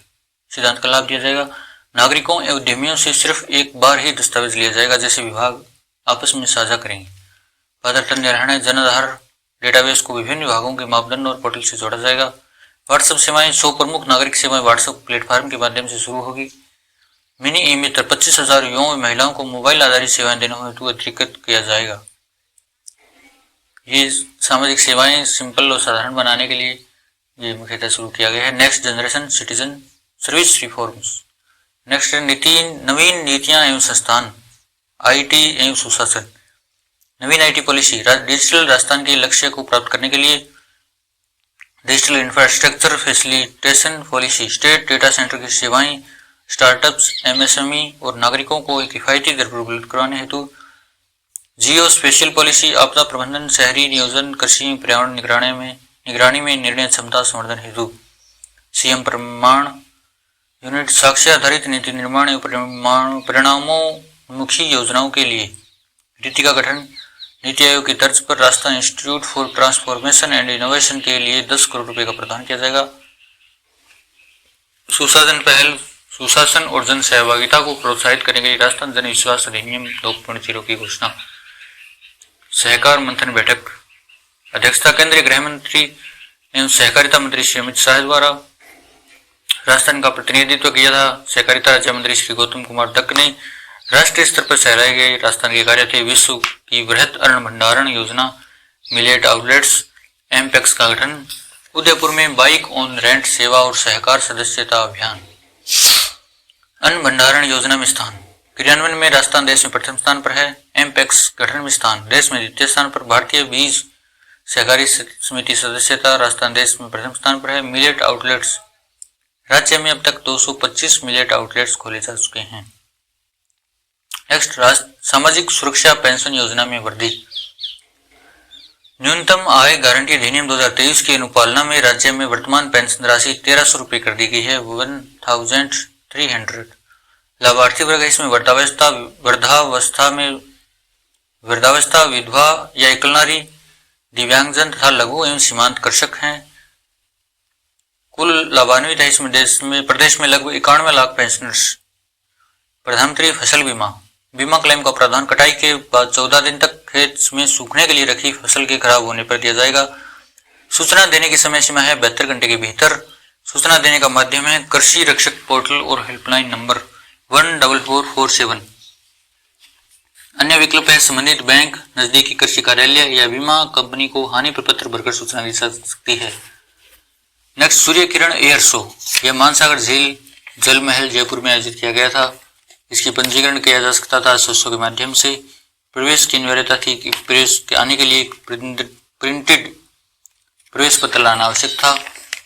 सिद्धांत का लाभ दिया जाएगा नागरिकों एवं उद्यमियों से सिर्फ एक बार ही दस्तावेज लिया जाएगा जैसे विभाग आपस में साझा करेंगे। पात्रता निर्धारण है जन आधार डेटाबेस को विभिन्न विभागों के मापदंड और पोर्टल से जोड़ा जाएगा। व्हाट्सएप सेवाएं 100 प्रमुख नागरिक सेवाएं व्हाट्सएप प्लेटफॉर्म के माध्यम से शुरू होगी। मिनी ई मित्र 25,000 युवाओं और महिलाओं को मोबाइल आधारित सेवाएं देने हेतु अधिकृत किया जाएगा। ये सामाजिक सेवाएं सिंपल और साधारण बनाने के लिए ये मुख्यतः शुरू किया गया है। Next generation citizen service reforms. Next है नवीन नीतियां एवं संस्थान IT एवं सुशासन। नवीन IT पॉलिसी डिजिटल राजस्थान के लक्ष्य को प्राप्त करने के लिए digital infrastructure facilitation policy, state data centre की सेवाएं, स्टार्टअप्स, एमएसएमई और नागरिकों को एक किफायती दर पर उपलब्ध करवाने हेतु जियो स्पेशल पॉलिसी, आपदा प्रबंधन, शहरी नियोजन, कृषि, पर्यावरण निगरानी में निर्णय क्षमता संवर्धन हेतु सीएम प्रमाण यूनिट, साक्ष्य आधारित नीति निर्माण एवं परिणामोन्मुखी योजनाओं के लिए नीति का गठन, नीति आयोग की तर्ज पर Rajasthan institute for transformation and innovation के लिए 10 करोड़ रुपए का प्रदान किया जाएगा। सुशासन पहल, सुशासन और जन सहभागिता को प्रोत्साहित करने के लिए राजस्थान जन विश्वास अधिनियम 2.0 की घोषणा। सहकार मंथन बैठक, अध्यक्षता केंद्रीय गृह मंत्री एवं सहकारिता मंत्री श्री अमित शाह द्वारा। राजस्थान का प्रतिनिधित्व किया था सहकारिता राज्य मंत्री श्री गौतम कुमार दक्क ने। राष्ट्रीय स्तर पर सहराए गए राजस्थान के कार्य थे विश्व की वृहत अन्न भंडारण योजना, मिलेट आउटलेट्स, एमपेक्स का गठन, उदयपुर में बाइक ऑन रेंट सेवा और सहकार सदस्यता अभियान। अन्न भंडारण योजना में स्थान, क्रियान्वयन में राजस्थान देश में प्रथम स्थान पर है। एमपेक्स गठन में स्थान, देश में द्वितीय स्थान पर। भारतीय बीज सहकारी समिति सदस्यता, राजस्थान देश में प्रथम स्थान पर है। मिलेट आउटलेट्स, राज्य में अब तक 225 मिलेट आउटलेट्स खोले जा चुके हैं। नेक्स्ट, सामाजिक सुरक्षा पेंशन योजना में वृद्धि। न्यूनतम आय गारंटी अधिनियम 2023 की अनुपालना में राज्य में वर्तमान पेंशन राशि 1300 रुपये कर दी गई है, 1300। लाभार्थी वर्ग इसमें वृद्धावस्था, विधवा या एकलनारी, दिव्यांगजन तथा लघु एवं सीमांत कृषक हैं। कुल लाभान्वित है इसमें प्रदेश में लगभग 91 लाख पेंशनर्स। प्रधानमंत्री फसल बीमा क्लेम का प्रावधान कटाई के बाद 14 दिन तक खेत में सूखने के लिए रखी फसल के खराब होने पर दिया जाएगा। सूचना देने की समय सीमा है 72 घंटे के भीतर। सूचना देने का माध्यम है कृषि रक्षक पोर्टल और हेल्पलाइन नंबर 14447। अन्य विकल्प है संबंधित बैंक, नजदीकी कृषि कार्यालय या बीमा कंपनी को हानि प्रपत्र भरकर सूचना दी जा सकती है। Next, Surya Kiran air show, यह मानसागर झील जल महल जयपुर में आयोजित किया गया था। इसकी पंजीकरण किया जा सकता था शो के माध्यम से। प्रवेश की अनिवार्यता थी कि प्रवेश के आने के लिए प्रिंटेड प्रवेश पत्र लाना आवश्यक था।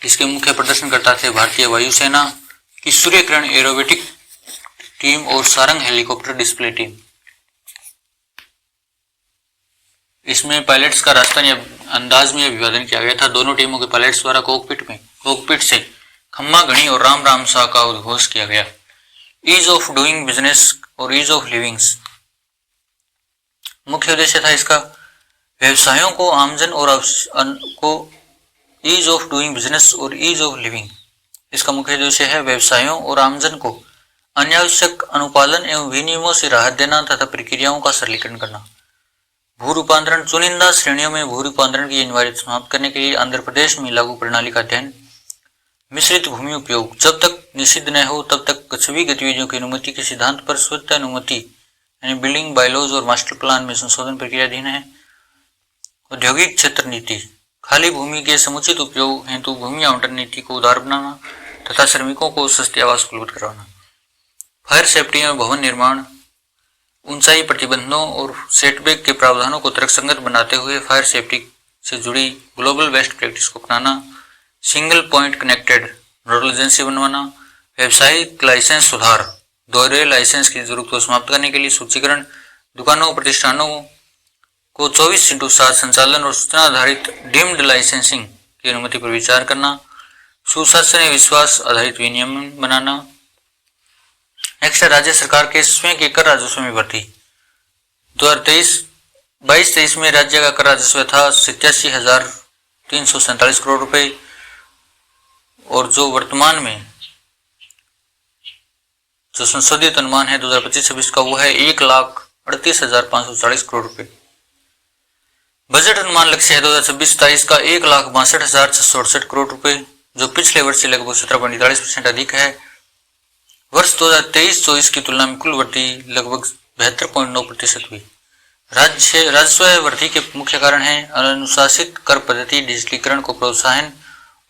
इसके मुख्य प्रदर्शनकर्ता थे भारतीय वायुसेना की सूर्य किरण एरोबेटिक टीम और सारंग हेलीकॉप्टर डिस्प्ले टीम। इसमें पायलट्स का राजस्थानी अंदाज में अभिवादन किया गया था। दोनों टीमों के पायलट्स द्वारा कॉकपिट से खम्मा घड़ी और राम राम सा का उद्घोष किया गया। ईज ऑफ डूइंग बिजनेस और ईज ऑफ लिविंग्स, मुख्य उद्देश्य था इसका व्यवसायों को आमजन और को ईज ऑफ डूइंग बिजनेस और ईज ऑफ लिविंग। इसका मुख्य उद्देश्य है व्यवसायों और आमजन को अनावश्यक अनुपालन एवं विनियमों से राहत देना तथा प्रक्रियाओं का सरलीकरण करना। भू रूपांतरण, चुनिंदा श्रेणियों में भू रूपांतरण की अनिवार्यता समाप्त करने के लिए आंध्र प्रदेश में लागू प्रणाली का अध्ययन। मिश्रित भूमि उपयोग, जब तक निषिद्ध न हो तब तक सभी गतिविधियों की अनुमति के सिद्धांत पर स्वतः अनुमति यानी बिल्डिंग बायलॉज और मास्टर प्लान में संशोधन प्रक्रियाधीन है। औद्योगिक क्षेत्र नीति, खाली भूमि के समुचित उपयोग हेतु भूमि आवंटन नीति को उदार बनाना तथा श्रमिकों को सस्ते आवास उपलब्ध कराना। फायर सेफ्टी एवं भवन निर्माण, ऊंचाई प्रतिबंधों और सेटबैक के प्रावधानों को तर्कसंगत बनाते हुए फायर सेफ्टी से जुड़ी ग्लोबल बेस्ट प्रैक्टिस को अपनाना। Single point connected nodal agency बनवाना। व्यावसायिक लाइसेंस सुधार, दोहरे लाइसेंस की जरूरत को समाप्त करने के लिए सूचीकरण। दुकानों प्रतिष्ठानों को 24/7 संचालन और सूचना आधारित डीम्ड लाइसेंसिंग की अनुमति पर विचार करना। सुशासन विश्वास आधारित विनियमन बनाना। नेक्स्ट, राज्य सरकार के स्वयं के कर राजस्व में वृद्धि। 2022-23 में राज्य का कर राजस्व था 87,347 करोड़ रुपए और जो वर्तमान में जो संशोधित अनुमान है 2025-26 का वो है 1,38,540 करोड़ रुपए। बजट अनुमान लक्ष्य है 2026-27 का 1,62,668 करोड़ रुपए, जो पिछले वर्ष से लगभग 17.43% अधिक है। वर्ष 2023-24 की तुलना में कुल वृद्धि लगभग 72.9% हुई। राजस्व वृद्धि के मुख्य कारण है अनुशासित कर पद्धति, डिजिटलीकरण को प्रोत्साहन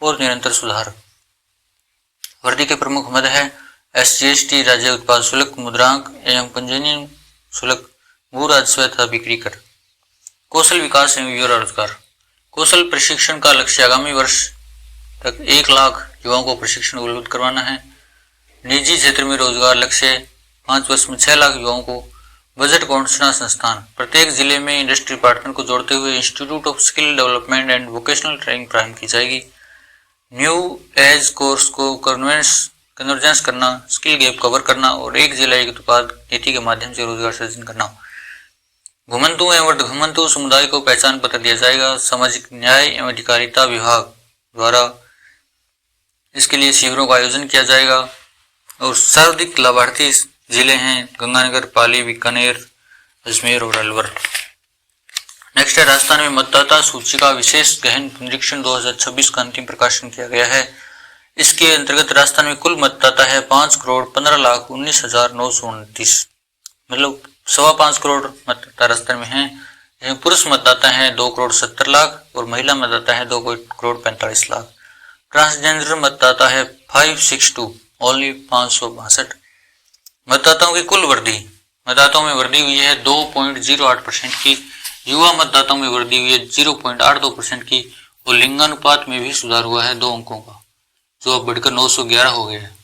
और निरंतर सुधार। वृद्धि के प्रमुख मद है SGST, राज्य उत्पाद शुल्क, मुद्रांक एवं पंजीयन शुल्क, भू राजस्व तथा बिक्री कर। कौशल विकास एवं युवा रोजगार, कौशल प्रशिक्षण का लक्ष्य आगामी वर्ष तक 1 लाख युवाओं को प्रशिक्षण उपलब्ध करवाना है। निजी क्षेत्र में रोजगार लक्ष्य 5 वर्ष में 6 लाख युवाओं को बजट घोषणा संस्थान। प्रत्येक जिले में इंडस्ट्री पार्टनर को जोड़ते हुए institute of skill development and vocational training प्रारंभ की जाएगी। न्यू एज कोर्स को कन्वर्जेंस करना, स्किल गैप कवर करना और एक जिला एक उत्पाद नीति के माध्यम से रोजगार सृजन करना। घुमंतु एवं अर्धघुमंतु समुदाय को पहचान पत्र दिया जाएगा। सामाजिक न्याय एवं अधिकारिता विभाग द्वारा इसके लिए शिविरों का आयोजन किया जाएगा। और सर्वाधिक लाभार्थी जिले हैं गंगानगर, पाली, बीकानेर, अजमेर और अलवर। नेक्स्ट है, राजस्थान में मतदाता सूची का विशेष गहन पुनरीक्षण 2026 का अंतिम प्रकाशन किया गया है। इसके अंतर्गत राजस्थान में कुल मतदाता है 5,15,19,929, मतलब 5.25 करोड़ मतदाता राजस्थान में हैं। पुरुष मतदाता हैं 2,70,00,000 और महिला मतदाता है 2,45,00,000। ट्रांसजेंडर मतदाता है 562 ओनली 562। मतदाताओं की कुल वृद्धि, मतदाताओं में वृद्धि हुई है 2.08% की, युवा मतदाताओं में वृद्धि हुई है 0.82% की और लिंगानुपात में भी सुधार हुआ है 2 अंकों का, जो अब बढ़कर 911 हो गया है।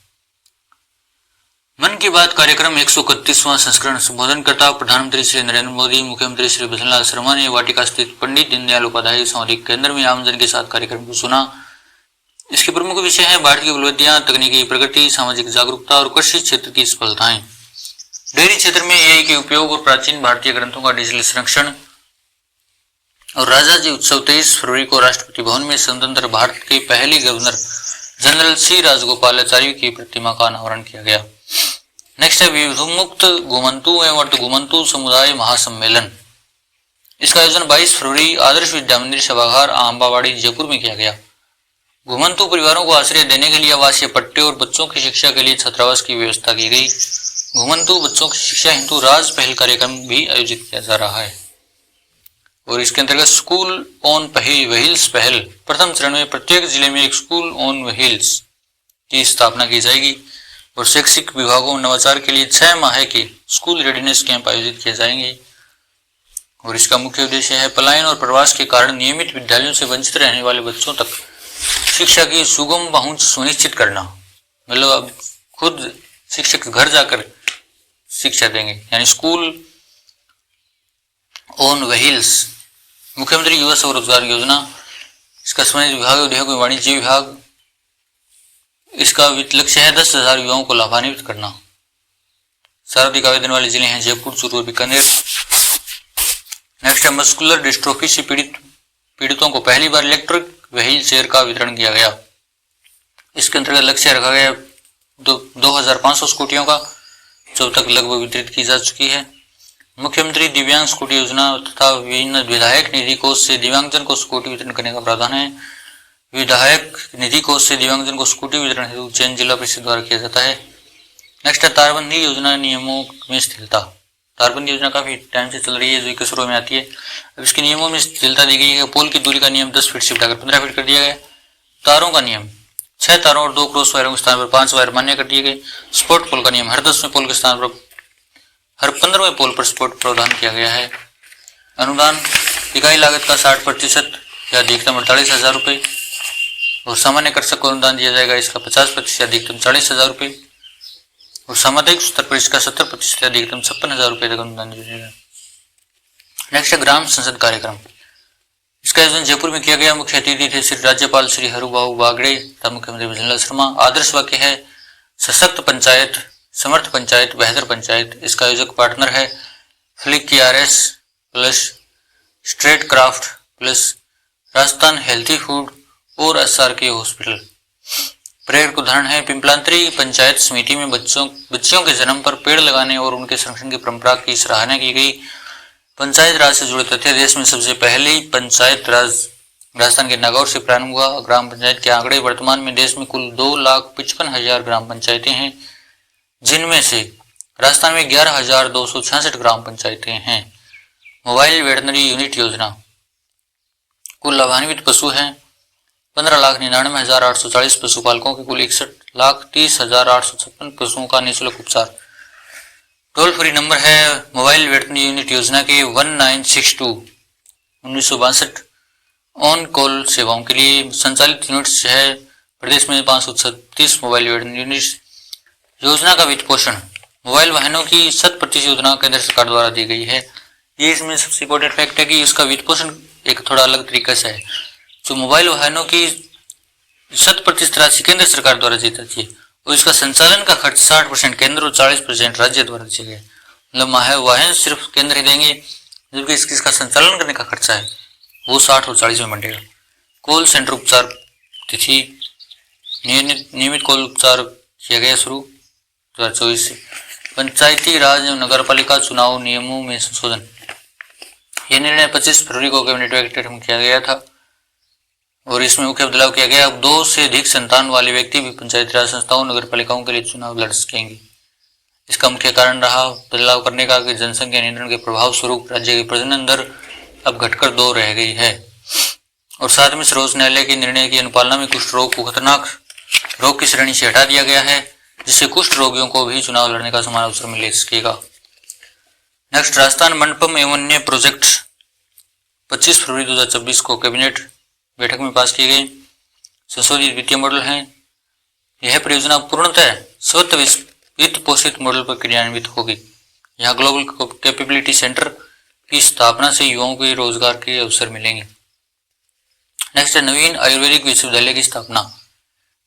मन की बात कार्यक्रम 131वां संस्करण। संबोधनकर्ता प्रधानमंत्री श्री नरेंद्र मोदी, मुख्यमंत्री श्री वसुंधरा शर्मा ने वाटिका स्थित पंडित दीनदयाल उपाध्याय सामाजिक केंद्र में आमजन के साथ कार्यक्रम को सुना। इसके प्रमुख विषय है भारत की उपलब्धियां, तकनीकी प्रगति, सामाजिक जागरूकता और कृषि क्षेत्र की सफलताएं। डेयरी क्षेत्र में एआई के उपयोग और प्राचीन भारतीय ग्रंथों का डिजिटल संरक्षण। और राजा जी उत्सव 23 फरवरी को राष्ट्रपति भवन में स्वतंत्र भारत के पहले गवर्नर जनरल सी राजगोपालाचारी की प्रतिमा का अनावरण किया गया। नेक्स्ट है, विमुक्त घुमंतु एवं अर्धघुमंतु समुदाय महासम्मेलन। इसका आयोजन 22 फरवरी आदर्श विद्या मंदिर सभागार आंबावाड़ी जयपुर में किया गया। घुमंतु परिवारों को आश्रय देने के लिए आवासीय पट्टे और बच्चों की शिक्षा के लिए छात्रावास की व्यवस्था की गई। घुमंतु बच्चों की शिक्षा हेतु राज पहल कार्यक्रम भी आयोजित किया जा रहा है। और इसके अंतर्गत स्कूल ऑन व्हील्स पहल, प्रथम चरण में प्रत्येक जिले में एक स्कूल ऑन व्हील्स की स्थापना की जाएगी। और शैक्षिक विभागों में नवाचार के लिए 6 माह के स्कूल रेडीनेस कैंप आयोजित किए जाएंगे। और इसका मुख्य उद्देश्य है पलायन और प्रवास के कारण नियमित विद्यालयों से वंचित रहने वाले बच्चों तक शिक्षा की सुगम पहुंच सुनिश्चित करना। मतलब अब खुद शिक्षक घर जाकर शिक्षा देंगे, यानी स्कूल ऑन व्हील्स। मुख्यमंत्री युवा स्वरोजगार योजना, इसका संबंधित विभाग उद्योग एवं वाणिज्य विभाग। इसका लक्ष्य है 10,000 युवाओं को लाभान्वित करना। सर्वाधिक आवेदन वाले जिले हैं जयपुर, चूरू और बीकानेर। नेक्स्ट है, मस्कुलर डिस्ट्रोफी से पीड़ितों को पहली बार इलेक्ट्रिक व्हील चेयर का वितरण किया गया। इसके अंतर्गत लक्ष्य रखा गया 2,500 स्कूटियों का, जो अब तक लगभग वितरित की जा चुकी है। मुख्यमंत्री दिव्यांग स्कूटी योजना तथा विभिन्न विधायक निधि कोष से दिव्यांगजन को स्कूटी वितरण करने का प्रावधान है। विधायक निधि कोष से दिव्यांगजन को स्कूटी वितरण हेतु उज्जैन जिला परिषद द्वारा किया जाता है। नेक्स्ट है, तारबंदी योजना नियमों में शिथिलता। तारबंदी योजना काफी टाइम से चल रही है, जो 21 में आती है। अब इसके नियमों में शिथिलता दी गई है। पोल की दूरी का नियम 10 फीट से बढ़ाकर 15 फीट कर दिया गया। तारों का नियम 6 तारों और 2 क्रॉस वायरों के स्थान पर 5 वायर मान्य कर दिए गए। स्पॉट पोल का नियम हर 10वें पोल के स्थान पर हर 15वें पोल पर स्पॉट प्रावधान किया गया है। अनुदान इकाई लागत का 60% या अधिकतम 48,000 रुपये। और सामान्य कृषक को अनुदान दिया जाएगा, इसका 50% अधिकतम 40,000 रुपये। और सामुदायिक स्तर पर इसका 70% अधिकतम 56,000 रुपये तक अनुदान दिया जाएगा। नेक्स्ट है, ग्राम संसद कार्यक्रम। इसका आयोजन जयपुर में किया गया। मुख्य अतिथि थे श्री राज्यपाल श्री हरुभाऊ बागड़े तथा मुख्यमंत्री वसुंधरा शर्मा। आदर्श वाक्य है सशक्त पंचायत, समर्थ पंचायत, बेहतर पंचायत। इसका आयोजक पार्टनर है flick KRS plus straight craft plus Rajasthan healthy food और SRK हॉस्पिटल। प्रेरक उदाहरण है पिंपलांतरी पंचायत समिति में बच्चियों के जन्म पर पेड़ लगाने और उनके संरक्षण की परंपरा की सराहना की गई। पंचायत राज से जुड़े तथ्य, देश में सबसे पहले पंचायत राज राजस्थान के नागौर से प्रारंभ हुआ। ग्राम पंचायत के आंकड़े, वर्तमान में देश में कुल 2,55,000 ग्राम पंचायतें हैं, जिनमें से राजस्थान में 11,266 ग्राम पंचायतें हैं। मोबाइल वेटनरी यूनिट योजना, कुल लाभान्वित पशु हैं 15,99,840 पशुपालकों के कुल 61,30,856 पशुओं का निःशुल्क उपचार। टोल फ्री नंबर है मोबाइल वेटनरी यूनिट योजना के 1962 1962 ऑन कॉल सेवाओं के लिए संचालित यूनिट्स है। प्रदेश में 536 मोबाइल वेटनरी यूनिट्स योजना का वित्त पोषण, मोबाइल वाहनों की 100% योजना केंद्र सरकार द्वारा दी गई है। ये इसमें सबसे इम्पोर्टेंट फैक्ट है कि इसका वित्त पोषण एक थोड़ा अलग तरीके से है। जो मोबाइल वाहनों की 100% राशि केंद्र सरकार द्वारा दी जाती है और इसका संचालन का खर्च 60% केंद्र और 40% राज्य द्वारा दिया गया है। मतलब वाहन सिर्फ केंद्र ही देंगे, जबकि इसका संचालन करने का खर्चा है वो 60 और 40 में बंटेगा। कॉल सेंटर उपचार तिथि, नियमित कॉल उपचार किया गया शुरू 2024 से। पंचायती राज एवं नगर पालिका चुनाव नियमों में संशोधन, यह निर्णय 25 फरवरी को कैबिनेट बैठक में किया गया था और इसमें मुख्य बदलाव किया गया। अब 2 से अधिक संतान वाले व्यक्ति भी पंचायती राज संस्थाओं नगर पालिकाओं के लिए चुनाव लड़ सकेंगे। इसका मुख्य कारण रहा बदलाव करने का कि जनसंख्या नियंत्रण के प्रभाव स्वरूप राज्य की प्रजनन दर अब घटकर 2 रह गई है और साथ में सर्वोच्च न्यायालय के निर्णय की अनुपालना में कुष्ठ रोग को खतरनाक रोग की श्रेणी से हटा दिया गया है, जिससे कुष्ठ रोगियों को भी चुनाव लड़ने का समान अवसर मिल सकेगा। नेक्स्ट, राजस्थान मंडपम एवं अन्य प्रोजेक्ट 25 फरवरी 2024 को कैबिनेट बैठक में पास किए गए संशोधित वित्तीय मॉडल हैं। यह परियोजना पूर्णतः स्वत वित्त पोषित मॉडल पर क्रियान्वित होगी। यहाँ ग्लोबल कैपेबिलिटी सेंटर की स्थापना से युवाओं को रोजगार के अवसर मिलेंगे। नेक्स्ट है नवीन आयुर्वेदिक विश्वविद्यालय की स्थापना।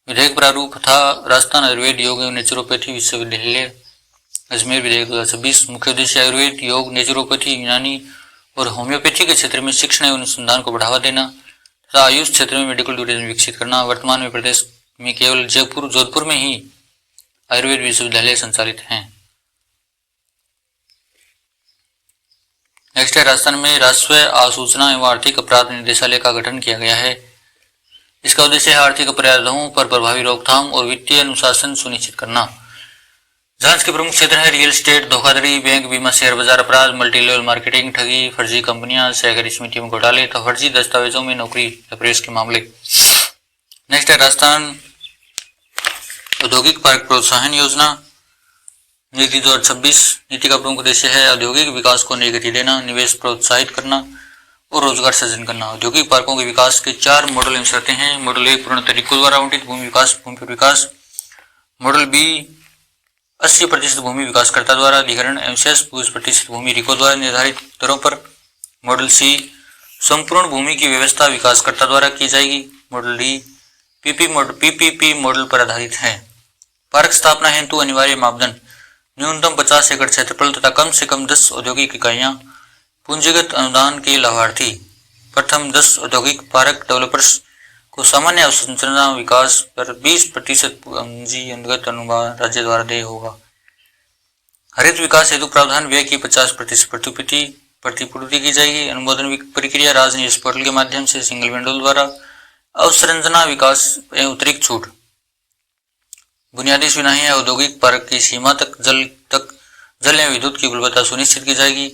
विधेयक प्रारूप था राजस्थान आयुर्वेद योग एवं नेचुरोपैथी विश्वविद्यालय अजमेर विधेयक 2026। मुख्य उद्देश्य आयुर्वेद, योग, नेचुरोपैथी, यूनानी और होम्योपैथी के क्षेत्र में शिक्षण एवं अनुसंधान को बढ़ावा देना तथा आयुष क्षेत्र में मेडिकल टूरिज्म विकसित करना। वर्तमान में प्रदेश में केवल जोधपुर में ही आयुर्वेद विश्वविद्यालय संचालित हैं। नेक्स्ट है राजस्थान में राष्ट्रीय आसूचना एवं आर्थिक अपराध निदेशालय का गठन किया गया है। इसका उद्देश्य है आर्थिक अपराधों पर प्रभावी रोकथाम और वित्तीय अनुशासन सुनिश्चित करना। जांच के प्रमुख क्षेत्र है रियल एस्टेट, धोखाधड़ी, बैंक, बीमा, शेयर बाजार अपराध, मल्टी लेवल मार्केटिंग, ठगी, फर्जी कंपनियां, सहकारी समितियों में घोटाले तथा फर्जी दस्तावेजों में नौकरी या प्रवेश के मामले। नेक्स्ट है राजस्थान औद्योगिक पार्क प्रोत्साहन योजना नीति 2026। नीति का प्रमुख उद्देश्य है औद्योगिक विकास को नई गति देना, निवेश प्रोत्साहित करना और रोजगार सृजन करना। औद्योगिक पार्कों के विकास के 4 मॉडल एवं शर्तें हैं। मॉडल ए पूर्ण तरीकों द्वारा आवंटित भूमि पर विकास। मॉडल बी 80% भूमि विकासकर्ता द्वारा अधिग्रहण एवं शेष 20% भूमि रिको द्वारा निर्धारित दरों पर। मॉडल सी संपूर्ण भूमि की व्यवस्था विकासकर्ता द्वारा की जाएगी। मॉडल डी पीपीपी मॉडल पर आधारित है। पार्क स्थापना हेतु अनिवार्य मापदंड न्यूनतम 50 एकड़ क्षेत्रफल तथा कम से कम 10 औद्योगिक इकाइयां। पूंजीगत अनुदान के लाभार्थी प्रथम 10 औद्योगिक पार्क डेवलपर्स को सामान्य अवसंरचना विकास पर 20% पूंजी अंतर्गत अनुदान राज्य द्वारा देय होगा। हरित विकास हेतु प्रावधान व्यय की 50% प्रतिपूर्ति की जाएगी। अनुमोदन प्रक्रिया राजनिवेश पोर्टल के माध्यम से सिंगल विंडो द्वारा। अवसंरचना विकास एवं अतिरिक्त छूट बुनियादी सुविधाएं औद्योगिक पार्क की सीमा तक जल एवं विद्युत की उपलब्धता सुनिश्चित की जाएगी।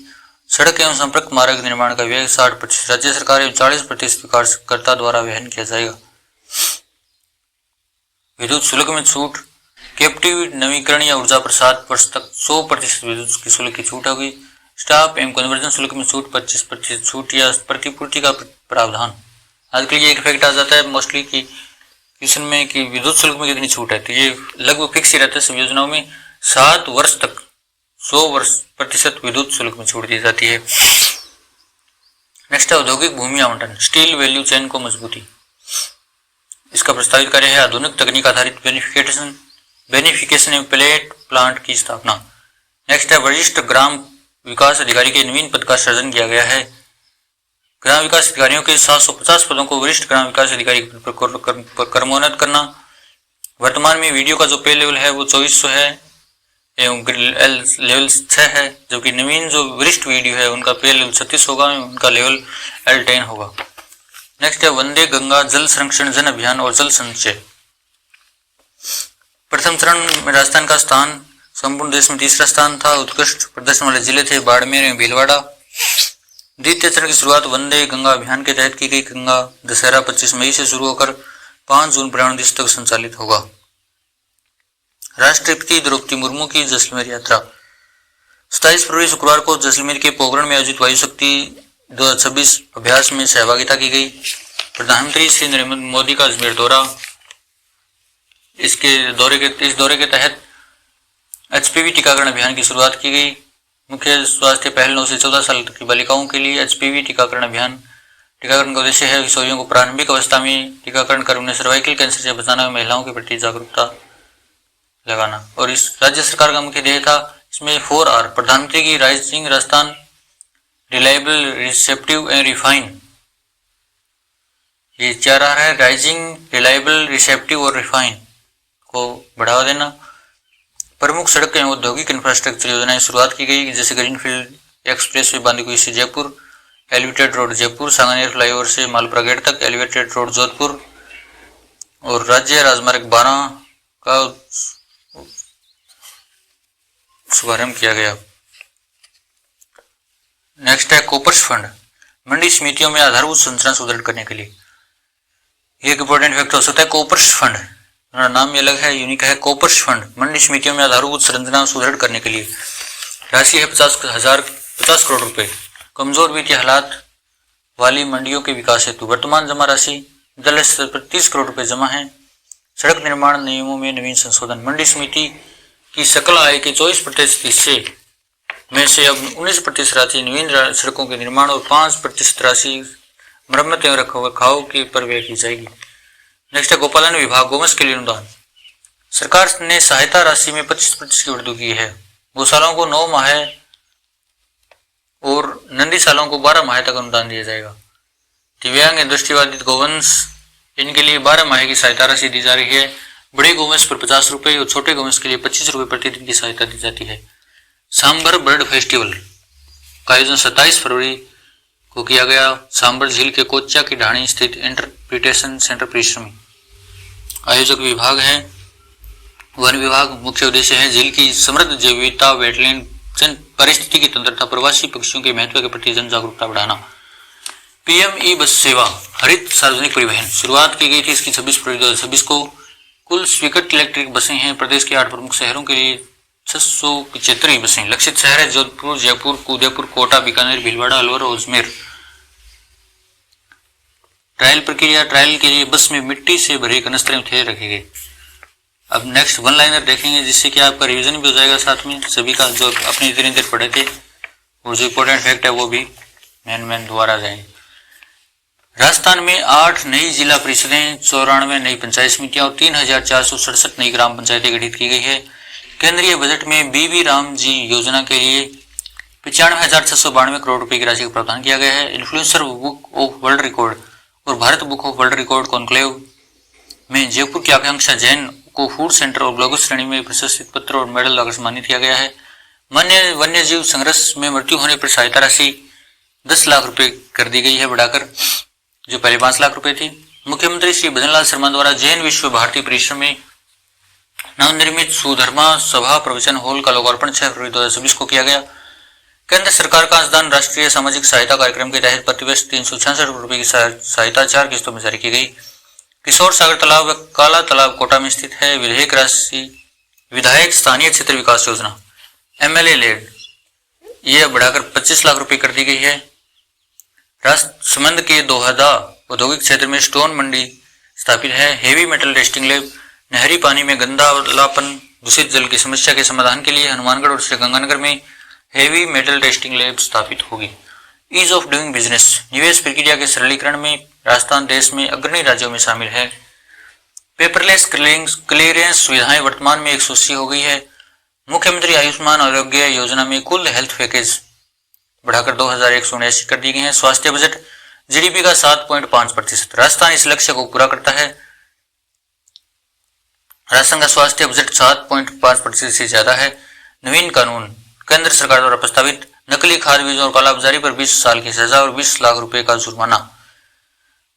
सड़क एवं संपर्क मार्ग निर्माण का व्यय 60% राज्य सरकार एवं 40% विकासकर्ता द्वारा वहन किया जाएगा। विद्युत शुल्क में छूट कैप्टिव नवीकरणीय ऊर्जा पर 7 वर्ष तक 100% विद्युत की शुल्क की छूट होगी। स्टाफ एवं कन्वर्जन शुल्क में छूट 25% छूट या प्रतिपूर्ति का प्रावधान। आजकल ये एक इफेक्ट आ जाता है मोस्टली कि क्वेश्चन में कि विद्युत शुल्क में कितनी छूट है, तो ये लगभग फिक्स ही रहता है। सब योजनाओं में 7 वर्ष तक 100% विद्युत शुल्क में छूट दी जाती है। नेक्स्ट है औद्योगिक भूमि आवंटन, स्टील वैल्यू चेन को मजबूती। इसका प्रस्तावित कार्य है आधुनिक तकनीक आधारित बेनिफिकेशन एवं प्लेट प्लांट की स्थापना। नेक्स्ट है वरिष्ठ ग्राम विकास अधिकारी के नवीन पद का सृजन किया गया है। ग्राम विकास अधिकारियों के 750 पदों को वरिष्ठ ग्राम विकास अधिकारी पर क्रमोन्नत करना। वर्तमान में वीडियो का जो पे लेवल है वो 2400 है एवं लेवल 6 है, जबकि नवीन जो वरिष्ठ वीडियो है उनका पे लेवल 36 होगा, उनका लेवल L10 होगा। नेक्स्ट है वंदे गंगा जल संरक्षण जन अभियान और जल संचय। प्रथम चरण में राजस्थान का स्थान संपूर्ण देश में 3रा स्थान था। उत्कृष्ट प्रदर्शन वाले जिले थे बाड़मेर एवं भीलवाड़ा। द्वितीय चरण की शुरुआत वंदे गंगा अभियान के तहत की गई। गंगा दशहरा 25 मई से शुरू होकर 5 जून पर्यावरण दिवस तक संचालित होगा। राष्ट्रपति द्रौपदी मुर्मू की जैसलमेर यात्रा 27 फरवरी शुक्रवार को जैसलमेर के पोखरण में आयोजित वायु शक्ति 2026 अभ्यास में सहभागिता की गई। प्रधानमंत्री श्री नरेंद्र मोदी का अजमेर दौरा। इस दौरे के तहत एचपीवी टीकाकरण अभियान की शुरुआत की गई। मुख्य स्वास्थ्य पहल 9 से 14 साल तक की बालिकाओं के लिए एचपीवी टीकाकरण अभियान। टीकाकरण का उद्देश्य है किशोरियों को प्रारंभिक अवस्था में टीकाकरण कर उन्हें सर्वाइकल कैंसर से बचाना और महिलाओं के प्रति जागरूकता लगाना। और इस राज्य सरकार का मुख्य ध्येय था इसमें 4R, प्रधानमंत्री की rising Rajasthan, reliable, receptive and refine. ये 4R है, राइजिंग, रिलायबल, रिसेप्टिव और रिफाइन को बढ़ावा देना। प्रमुख सड़क एवं औद्योगिक इंफ्रास्ट्रक्चर योजनाएं शुरुआत की गई, जैसे ग्रीनफील्ड एक्सप्रेस वे बांदीकुई से Jaipur, elevated road Jaipur, Sanganer flyover से मालपुरा गेट तक, एलिवेटेड रोड जोधपुर, और राज्य राजमार्ग 12 का शुभारंभ किया गया। नेक्स्ट है कोपर्स फंड, मंडी समितियों में आधारभूत संरचना सुदृढ़ करने के लिए। एक इंपॉर्टेंट फैक्ट हो सकता है कोपर्स फंड, नाम ये अलग है, यूनिक है। कोपर्स फंड मंडी समितियों में आधारभूत संरचना सुदृढ़ करने के लिए राशि है 50 करोड़ रुपए। कमजोर वित्तीय हालात वाली मंडियों के विकास हेतु वर्तमान जमा राशि जल स्तर पर 30 करोड़ रुपए जमा है। सड़क निर्माण नियमों में नवीन संशोधन, मंडी समिति की सकल आय के 24% हिस्से में से अब 19% राशि नवीन सड़कों के निर्माण और 5% राशि मरम्मत एवं रखरखाव की पर व्यय की जाएगी। नेक्स्ट है गोपालन विभाग, गोवंश के लिए अनुदान। सरकार ने सहायता राशि में 25% की वृद्धि की है। गौशालाओं को 9 माह और नंदीशालाओं को 12 माह तक अनुदान दिया जाएगा। दिव्यांग दृष्टिबाधित गोवंश, इनके लिए 12 माह की सहायता राशि दी जा रही है। बड़े गोवंश पर 50 रुपए और छोटे गोवंश के लिए 25 रुपए प्रतिदिन की सहायता दी जाती है। सांबर बर्ड फेस्टिवल का आयोजन 27 फरवरी को किया गया। सांबर झील के कोच्चा की ढाणी स्थित इंटरप्रिटेशन सेंटर परिसर में। आयोजक विभाग है वन विभाग। मुख्य उद्देश्य है झील की समृद्ध जैव विविधता, वेटलैंड, परिस्थिति की तंत्रता, प्रवासी पक्षियों के महत्व के प्रति जन जागरूकता बढ़ाना। पीएम ई बस सेवा, हरित सार्वजनिक परिवहन, शुरुआत की गई थी इसकी 26 फरवरी 2026 को। कुल स्वीकृत इलेक्ट्रिक बसें हैं। प्रदेश के 8 प्रमुख शहरों के लिए 675 बसें। लक्षित शहर है जोधपुर, जयपुर, उदयपुर, कोटा, बीकानेर, भीलवाड़ा, अलवर और अजमेर। ट्रायल प्रक्रिया, ट्रायल के लिए बस में मिट्टी से भरे कनस्तर एवं थैले रखे गए। अब नेक्स्ट वन लाइनर देखेंगे, जिससे कि आपका रिवीजन भी हो जाएगा साथ में सभी का, जो अपने इतनी देर पढ़े थे, और जो इंपॉर्टेंट फैक्ट है वो भी मैन दोबारा जाएंगे। राजस्थान में 8 नई जिला परिषदें, 94 नई पंचायत समितियां और 3467 नई ग्राम पंचायतें गठित की गई है। केंद्रीय बजट में बीबी राम जी योजना के लिए 95,692 करोड़ रुपए की राशि का प्रावधान किया गया है। Influencer book of world record और Bharat book of world record conclave में जयपुर की आकांक्षा जैन को फूड सेंटर और ब्लॉगर श्रेणी में प्रशस्ति पत्र और मेडल लगाकर सम्मानित किया गया है। वन्य जीव संघर्ष में मृत्यु होने पर सहायता राशि 10 लाख रुपए कर दी गई है बढ़ाकर, जो पहले 5 लाख रुपए थी। मुख्यमंत्री श्री भजनलाल शर्मा द्वारा जैन विश्व भारती परिसर में नवनिर्मित सुधर्मा सभा प्रवचन हॉल का लोकार्पण 6 फरवरी 2026 को किया गया। केंद्र सरकार का अंशदान राष्ट्रीय सामाजिक सहायता कार्यक्रम के तहत प्रतिवर्ष 366 करोड़ रुपए की सहायता 4 किस्तों में जारी की गई। किशोर सागर तालाब काला तालाब कोटा में स्थित है। विधेयक राशि विधायक स्थानीय क्षेत्र विकास योजना MLA लेड, यह बढ़ाकर 25 लाख रुपए कर दी गई है। राजसमंद के दोहदा औद्योगिक क्षेत्र में स्टोन मंडी स्थापित है। हेवी मेटल टेस्टिंग लैब, नहरी पानी में गंधालापन, दूषित जल की समस्या के समाधान के लिए हनुमानगढ़ और श्रीगंगानगर में हेवी मेटल टेस्टिंग लैब स्थापित होगी। ईज ऑफ डूइंग बिजनेस, निवेश प्रक्रिया के सरलीकरण में राजस्थान देश में अग्रणी राज्यों में शामिल है। पेपरलेस क्लियरेंस सुविधाएं वर्तमान में 180 हो गई है। मुख्यमंत्री आयुष्मान आरोग्य योजना में कुल हेल्थ पैकेज बढ़ाकर 2179 कर दी गई है। स्वास्थ्य बजट जीडीपी का 7.5%। राजस्थान इस लक्ष्य को पूरा करता है। राजस्थान का स्वास्थ्य बजट 7.5% से ज्यादा है। नवीन कानून, केंद्र सरकार द्वारा प्रस्तावित नकली खाद बीजों और कालाबाजारी पर 20 साल की सजा और 20 लाख रुपए का जुर्माना।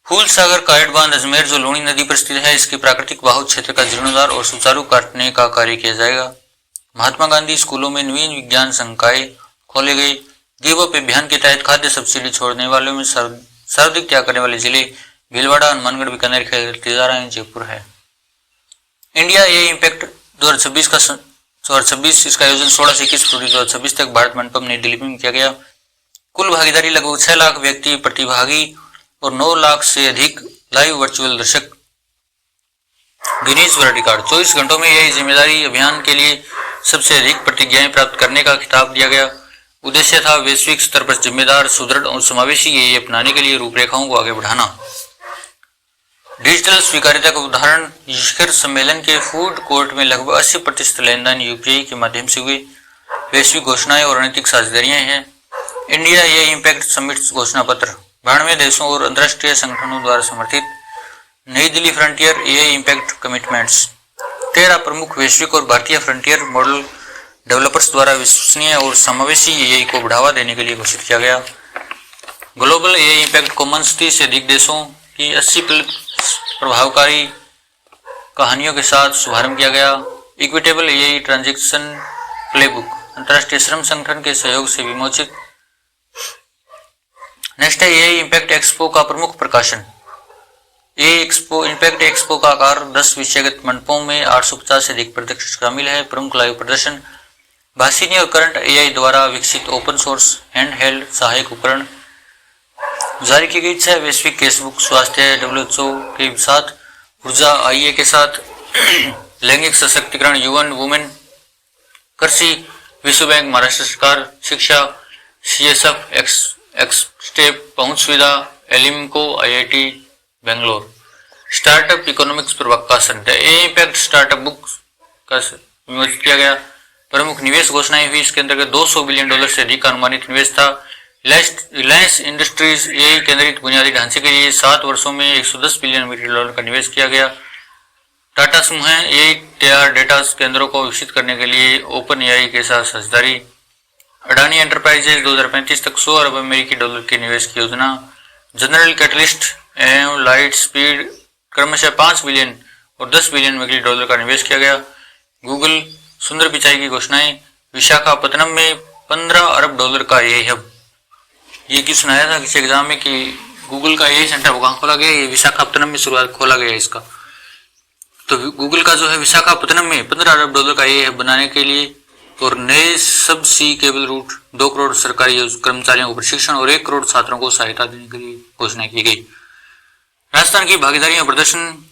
फूल सागर कायट बांध अजमेर जो लूणी नदी पर स्थित है, इसके प्राकृतिक बाहु क्षेत्र का जीर्णोद्धार और सुचारू काटने का कार्य किया जाएगा। महात्मा गांधी स्कूलों में नवीन विज्ञान संकाय खोले गए। गिव अप अभियान के तहत खाद्य सब्सिडी छोड़ने वालों में सर्वाधिक त्याग करने वाले जिले भीलवाड़ा, हनुमानगढ़, बीकानेर, तिजारा एवं जयपुर है। इंडिया ए इम्पैक्ट 2026 इसका आयोजन 16 से 21 फरवरी 2026 तक भारत मंडपम नई दिल्ली में किया गया। कुल भागीदारी लगभग 6 लाख व्यक्ति प्रतिभागी और 9 लाख से अधिक लाइव वर्चुअल दर्शक। गिनीज वर्ल्ड रिकॉर्ड, 24 घंटों में यही जिम्मेदारी अभियान के लिए सबसे अधिक प्रतिज्ञाएं प्राप्त करने का खिताब दिया गया। उद्देश्य था वैश्विक स्तर पर जिम्मेदार, सुदृढ़ और समावेशी ये अपनाने के लिए रूपरेखाओं को आगे बढ़ाना। डिजिटल स्वीकार्यता का उदाहरण शिखर सम्मेलन के फूड कोर्ट में लगभग 80% लेनदेन यूपीआई के माध्यम से हुए। वैश्विक घोषणाएं और रणनीतिक साझेदारियां हैं। इंडिया ये इम्पैक्ट समिट घोषणा पत्र 92 देशों और अंतर्राष्ट्रीय संगठनों द्वारा समर्थित। नई दिल्ली फ्रंटियर ये इम्पैक्ट कमिटमेंट्स 13 प्रमुख वैश्विक और भारतीय फ्रंटियर मॉडल डेवलपर्स द्वारा विश्वसनीय और समावेशी एआई को बढ़ावा देने के लिए घोषित किया गया। ग्लोबल एआई इम्पैक्ट कॉमन्स 30 से अधिक देशों की 80 प्रभावकारी कहानियों के साथ शुभारंभ किया गया। इक्विटेबल एआई ट्रांजैक्शन प्लेबुक अंतर्राष्ट्रीय श्रम संगठन के सहयोग से विमोचित। नेक्स्ट है एआई इम्पैक्ट एक्सपो का प्रमुख प्रकाशन। इम्पैक्ट एक्सपो का आकार 10 विषयगत मंडपों में 850 से अधिक प्रदर्शक शामिल है। प्रमुख लाइव प्रदर्शन भाषिनी और करंट एआई द्वारा विकसित ओपन सोर्स हैंड हेल्ड सहायक उपकरण। जारी की गई 6 वैश्विक केसबुक स्वास्थ्य WHO के साथ, ऊर्जा IA के साथ, लैंगिक सशक्तिकरण UN वुमेन, कृषि विश्व बैंक, महाराष्ट्र सरकार, शिक्षा CSF, एक्सटेप, पहुंच सुविधा ALIMCO, IIT Bangalore. Startup economics पर प्रकाशन इम्पैक्ट स्टार्टअप बुक का विमोचित किया गया। प्रमुख निवेश घोषणाएं हुई। इसके अंतर्गत $200 बिलियन से अधिक का अनुमानित निवेश था। रिलायंस इंडस्ट्रीज एआई केंद्रित बुनियादी ढांचे के लिए 7 वर्षों में $110 बिलियन का निवेश किया गया। टाटा समूह एआई तैयार डेटा केंद्रों को विकसित करने के लिए ओपन एआई के साथ साझेदारी। अडानी एंटरप्राइजेज 2035 तक $100 अरब अमेरिकी डॉलर के निवेश की योजना। जनरल कैटलिस्ट एवं लाइट स्पीड क्रमशः $5 बिलियन और $10 बिलियन अमेरिकी डॉलर का निवेश किया गया। गूगल सुंदर पिचाई की घोषणाएं। विशाखापत्तनम में $15 अरब का एआई हब। ये कि सुनाया था किसी एग्जाम में कि गूगल का एआई सेंटर कहाँ खोला गया, ये विशाखापत्तनम में शुरुआत खोला गया इसका। तो गूगल का जो है विशाखापत्तनम में $15 अरब का एआई हब बनाने के लिए और नए सब सी केबल रूट, 2 करोड़ सरकारी कर्मचारियों को प्रशिक्षण और 1 करोड़ छात्रों को सहायता देने के लिए घोषणा की गई। राजस्थान की भागीदारी और प्रदर्शन।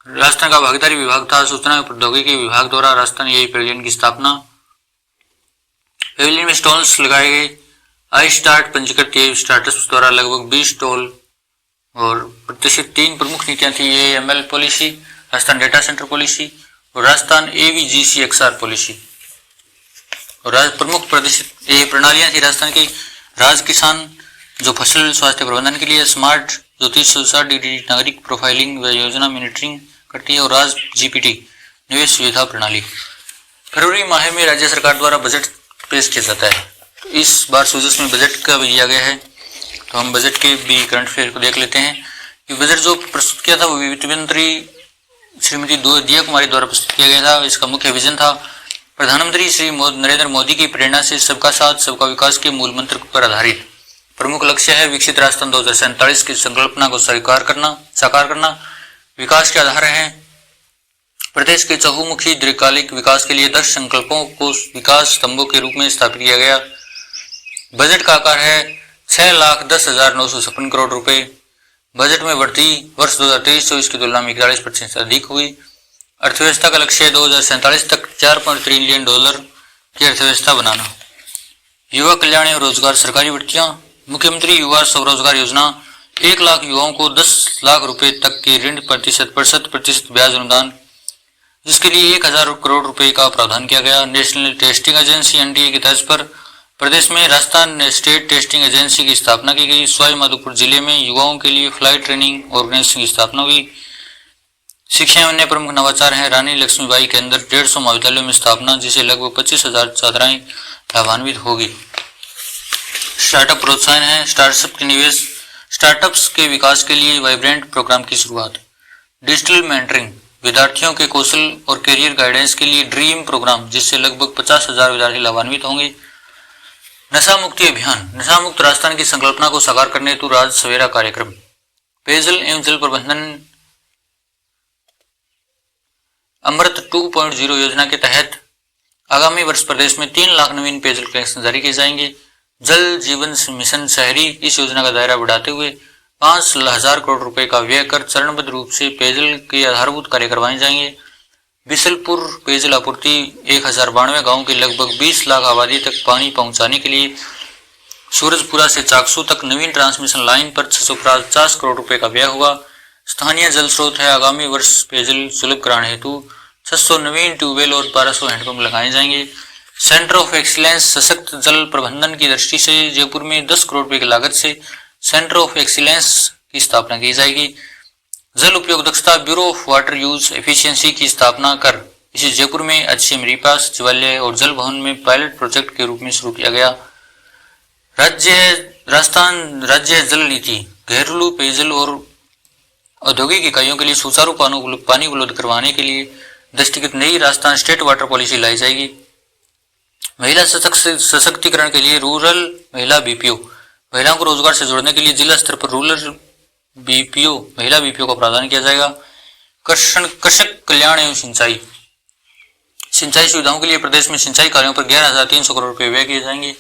राजस्थान का भागीदारी विभाग था। सूचना एवं प्रौद्योगिकी विभाग द्वारा राजस्थान एआई पैविलियन की स्थापना। पैविलियन में स्टॉल्स लगाए गए। आई स्टार्ट पंजीकृत एआई स्टार्टअप्स द्वारा लगभग 20 स्टॉल और प्रतिष्ठित 3 प्रमुख नीतियां थी। AML policy, Rajasthan data centre policy और राजस्थान AVGCXR पॉलिसी। और प्रमुख प्रदर्शित ये प्रणालियां थी राजस्थान की। राज किसान जो फसल स्वास्थ्य प्रबंधन के लिए, स्मार्ट जो 360 डिग्री नागरिक प्रोफाइलिंग व योजना मॉनिटरिंग करती है और राज GPT निवेश सुविधा प्रणाली। फरवरी माह में राज्य सरकार द्वारा बजट पेश किया जाता है। इस बार सूजस में बजट का भी दिया गया है, तो हम बजट के भी करंट अफेयर को देख लेते हैं कि बजट जो प्रस्तुत किया था वो वित्त मंत्री श्रीमती दिया कुमारी द्वारा प्रस्तुत किया गया था। इसका मुख्य विजन था प्रधानमंत्री श्री नरेंद्र मोदी की प्रेरणा से सबका साथ सबका विकास के मूल मंत्र पर आधारित। प्रमुख लक्ष्य है विकसित राजस्थान 2047 की संकल्पना को साकार करना। विकास के आधार है प्रदेश के चहुमुखी दीर्घकालिक विकास के लिए 10 संकल्पों को विकास स्तंभों के रूप में स्थापित किया गया। बजट का आकार है 6,10,956 करोड़ रुपए। बजट में वृद्धि वर्ष 2023-24 की तुलना में 41% से अधिक हुई। अर्थव्यवस्था का लक्ष्य है 2047 तक $4 ट्रिलियन की अर्थव्यवस्था बनाना। युवा कल्याण एवं रोजगार सरकारी वृत्तियां। मुख्यमंत्री युवा स्वरोजगार योजना 1 लाख युवाओं को 10 लाख रुपए तक के ऋण प्रतिशत ब्याज अनुदान, जिसके लिए 1,000 करोड़ रुपए का प्रावधान किया गया। नेशनल टेस्टिंग एजेंसी NTA की तर्ज पर प्रदेश में राजस्थान स्टेट टेस्टिंग एजेंसी की स्थापना की गई। सवाई माधोपुर जिले में युवाओं के लिए फ्लाइट ट्रेनिंग ऑर्गेनाइजेशन की स्थापना हुई। शिक्षा एवं अन्य प्रमुख नवाचार हैं रानी लक्ष्मीबाई के अंदर 150 महाविद्यालयों में स्थापना, जिसे लगभग 25,000 छात्राएं लाभान्वित होगी। स्टार्टअप प्रोत्साहन है स्टार्टअप के निवेश। स्टार्टअप्स के विकास के लिए वाइब्रेंट प्रोग्राम की शुरुआत। डिजिटल मेंटरिंग विद्यार्थियों के कौशल और करियर गाइडेंस के लिए ड्रीम प्रोग्राम, जिससे लगभग 50,000 विद्यार्थी लाभान्वित होंगे। नशा मुक्ति अभियान नशा मुक्त राजस्थान की संकल्पना को साकार करने हेतु राज सवेरा कार्यक्रम। पेयजल एवं जल प्रबंधन अमृत 2.0 योजना के तहत आगामी वर्ष प्रदेश में 3 लाख नवीन पेयजल कनेक्शन जारी किए जाएंगे। जल जीवन मिशन शहरी इस योजना का दायरा बढ़ाते हुए 5,000 करोड़ रुपए का व्यय कर चरणबद्ध रूप से पेयजल के आधारभूत कार्य करवाए जाएंगे। बिसलपुर पेयजल आपूर्ति 1092 गांव की लगभग 20 लाख आबादी तक पानी पहुंचाने के लिए सूरजपुरा से चाकसू तक नवीन ट्रांसमिशन लाइन पर 650 करोड़ रुपए का व्यय हुआ। स्थानीय जल स्रोत है, आगामी वर्ष पेयजल सुलभ कराने हेतु 600 नवीन ट्यूबवेल और 1200 हैंडपंप लगाए जाएंगे। सेंटर ऑफ एक्सीलेंस सशक्त जल प्रबंधन की दृष्टि से जयपुर में 10 करोड़ रुपए की लागत से सेंटर ऑफ एक्सीलेंस की स्थापना की जाएगी। जल उपयोग दक्षता bureau of water use efficiency की स्थापना कर इसे जयपुर में HCM रीपास सचिवालय और जल भवन में पायलट प्रोजेक्ट के रूप में शुरू किया गया। राजस्थान राज्य जल नीति घरेलू पेयजल और औद्योगिक इकाइयों के लिए सुचारू पानी उपलब्ध करवाने के लिए दृष्टिगत नई राजस्थान स्टेट वाटर पॉलिसी लाई जाएगी। महिला सशक्तिकरण के लिए रूरल महिला BPO, महिलाओं को रोजगार से जोड़ने के लिए जिला स्तर पर रूरल BPO महिला BPO का प्रावधान किया जाएगा। कृषक कल्याण एवं सिंचाई सुविधाओं के लिए प्रदेश में सिंचाई कार्यों पर 11,300 करोड़ रुपए व्यय किए जाएंगे।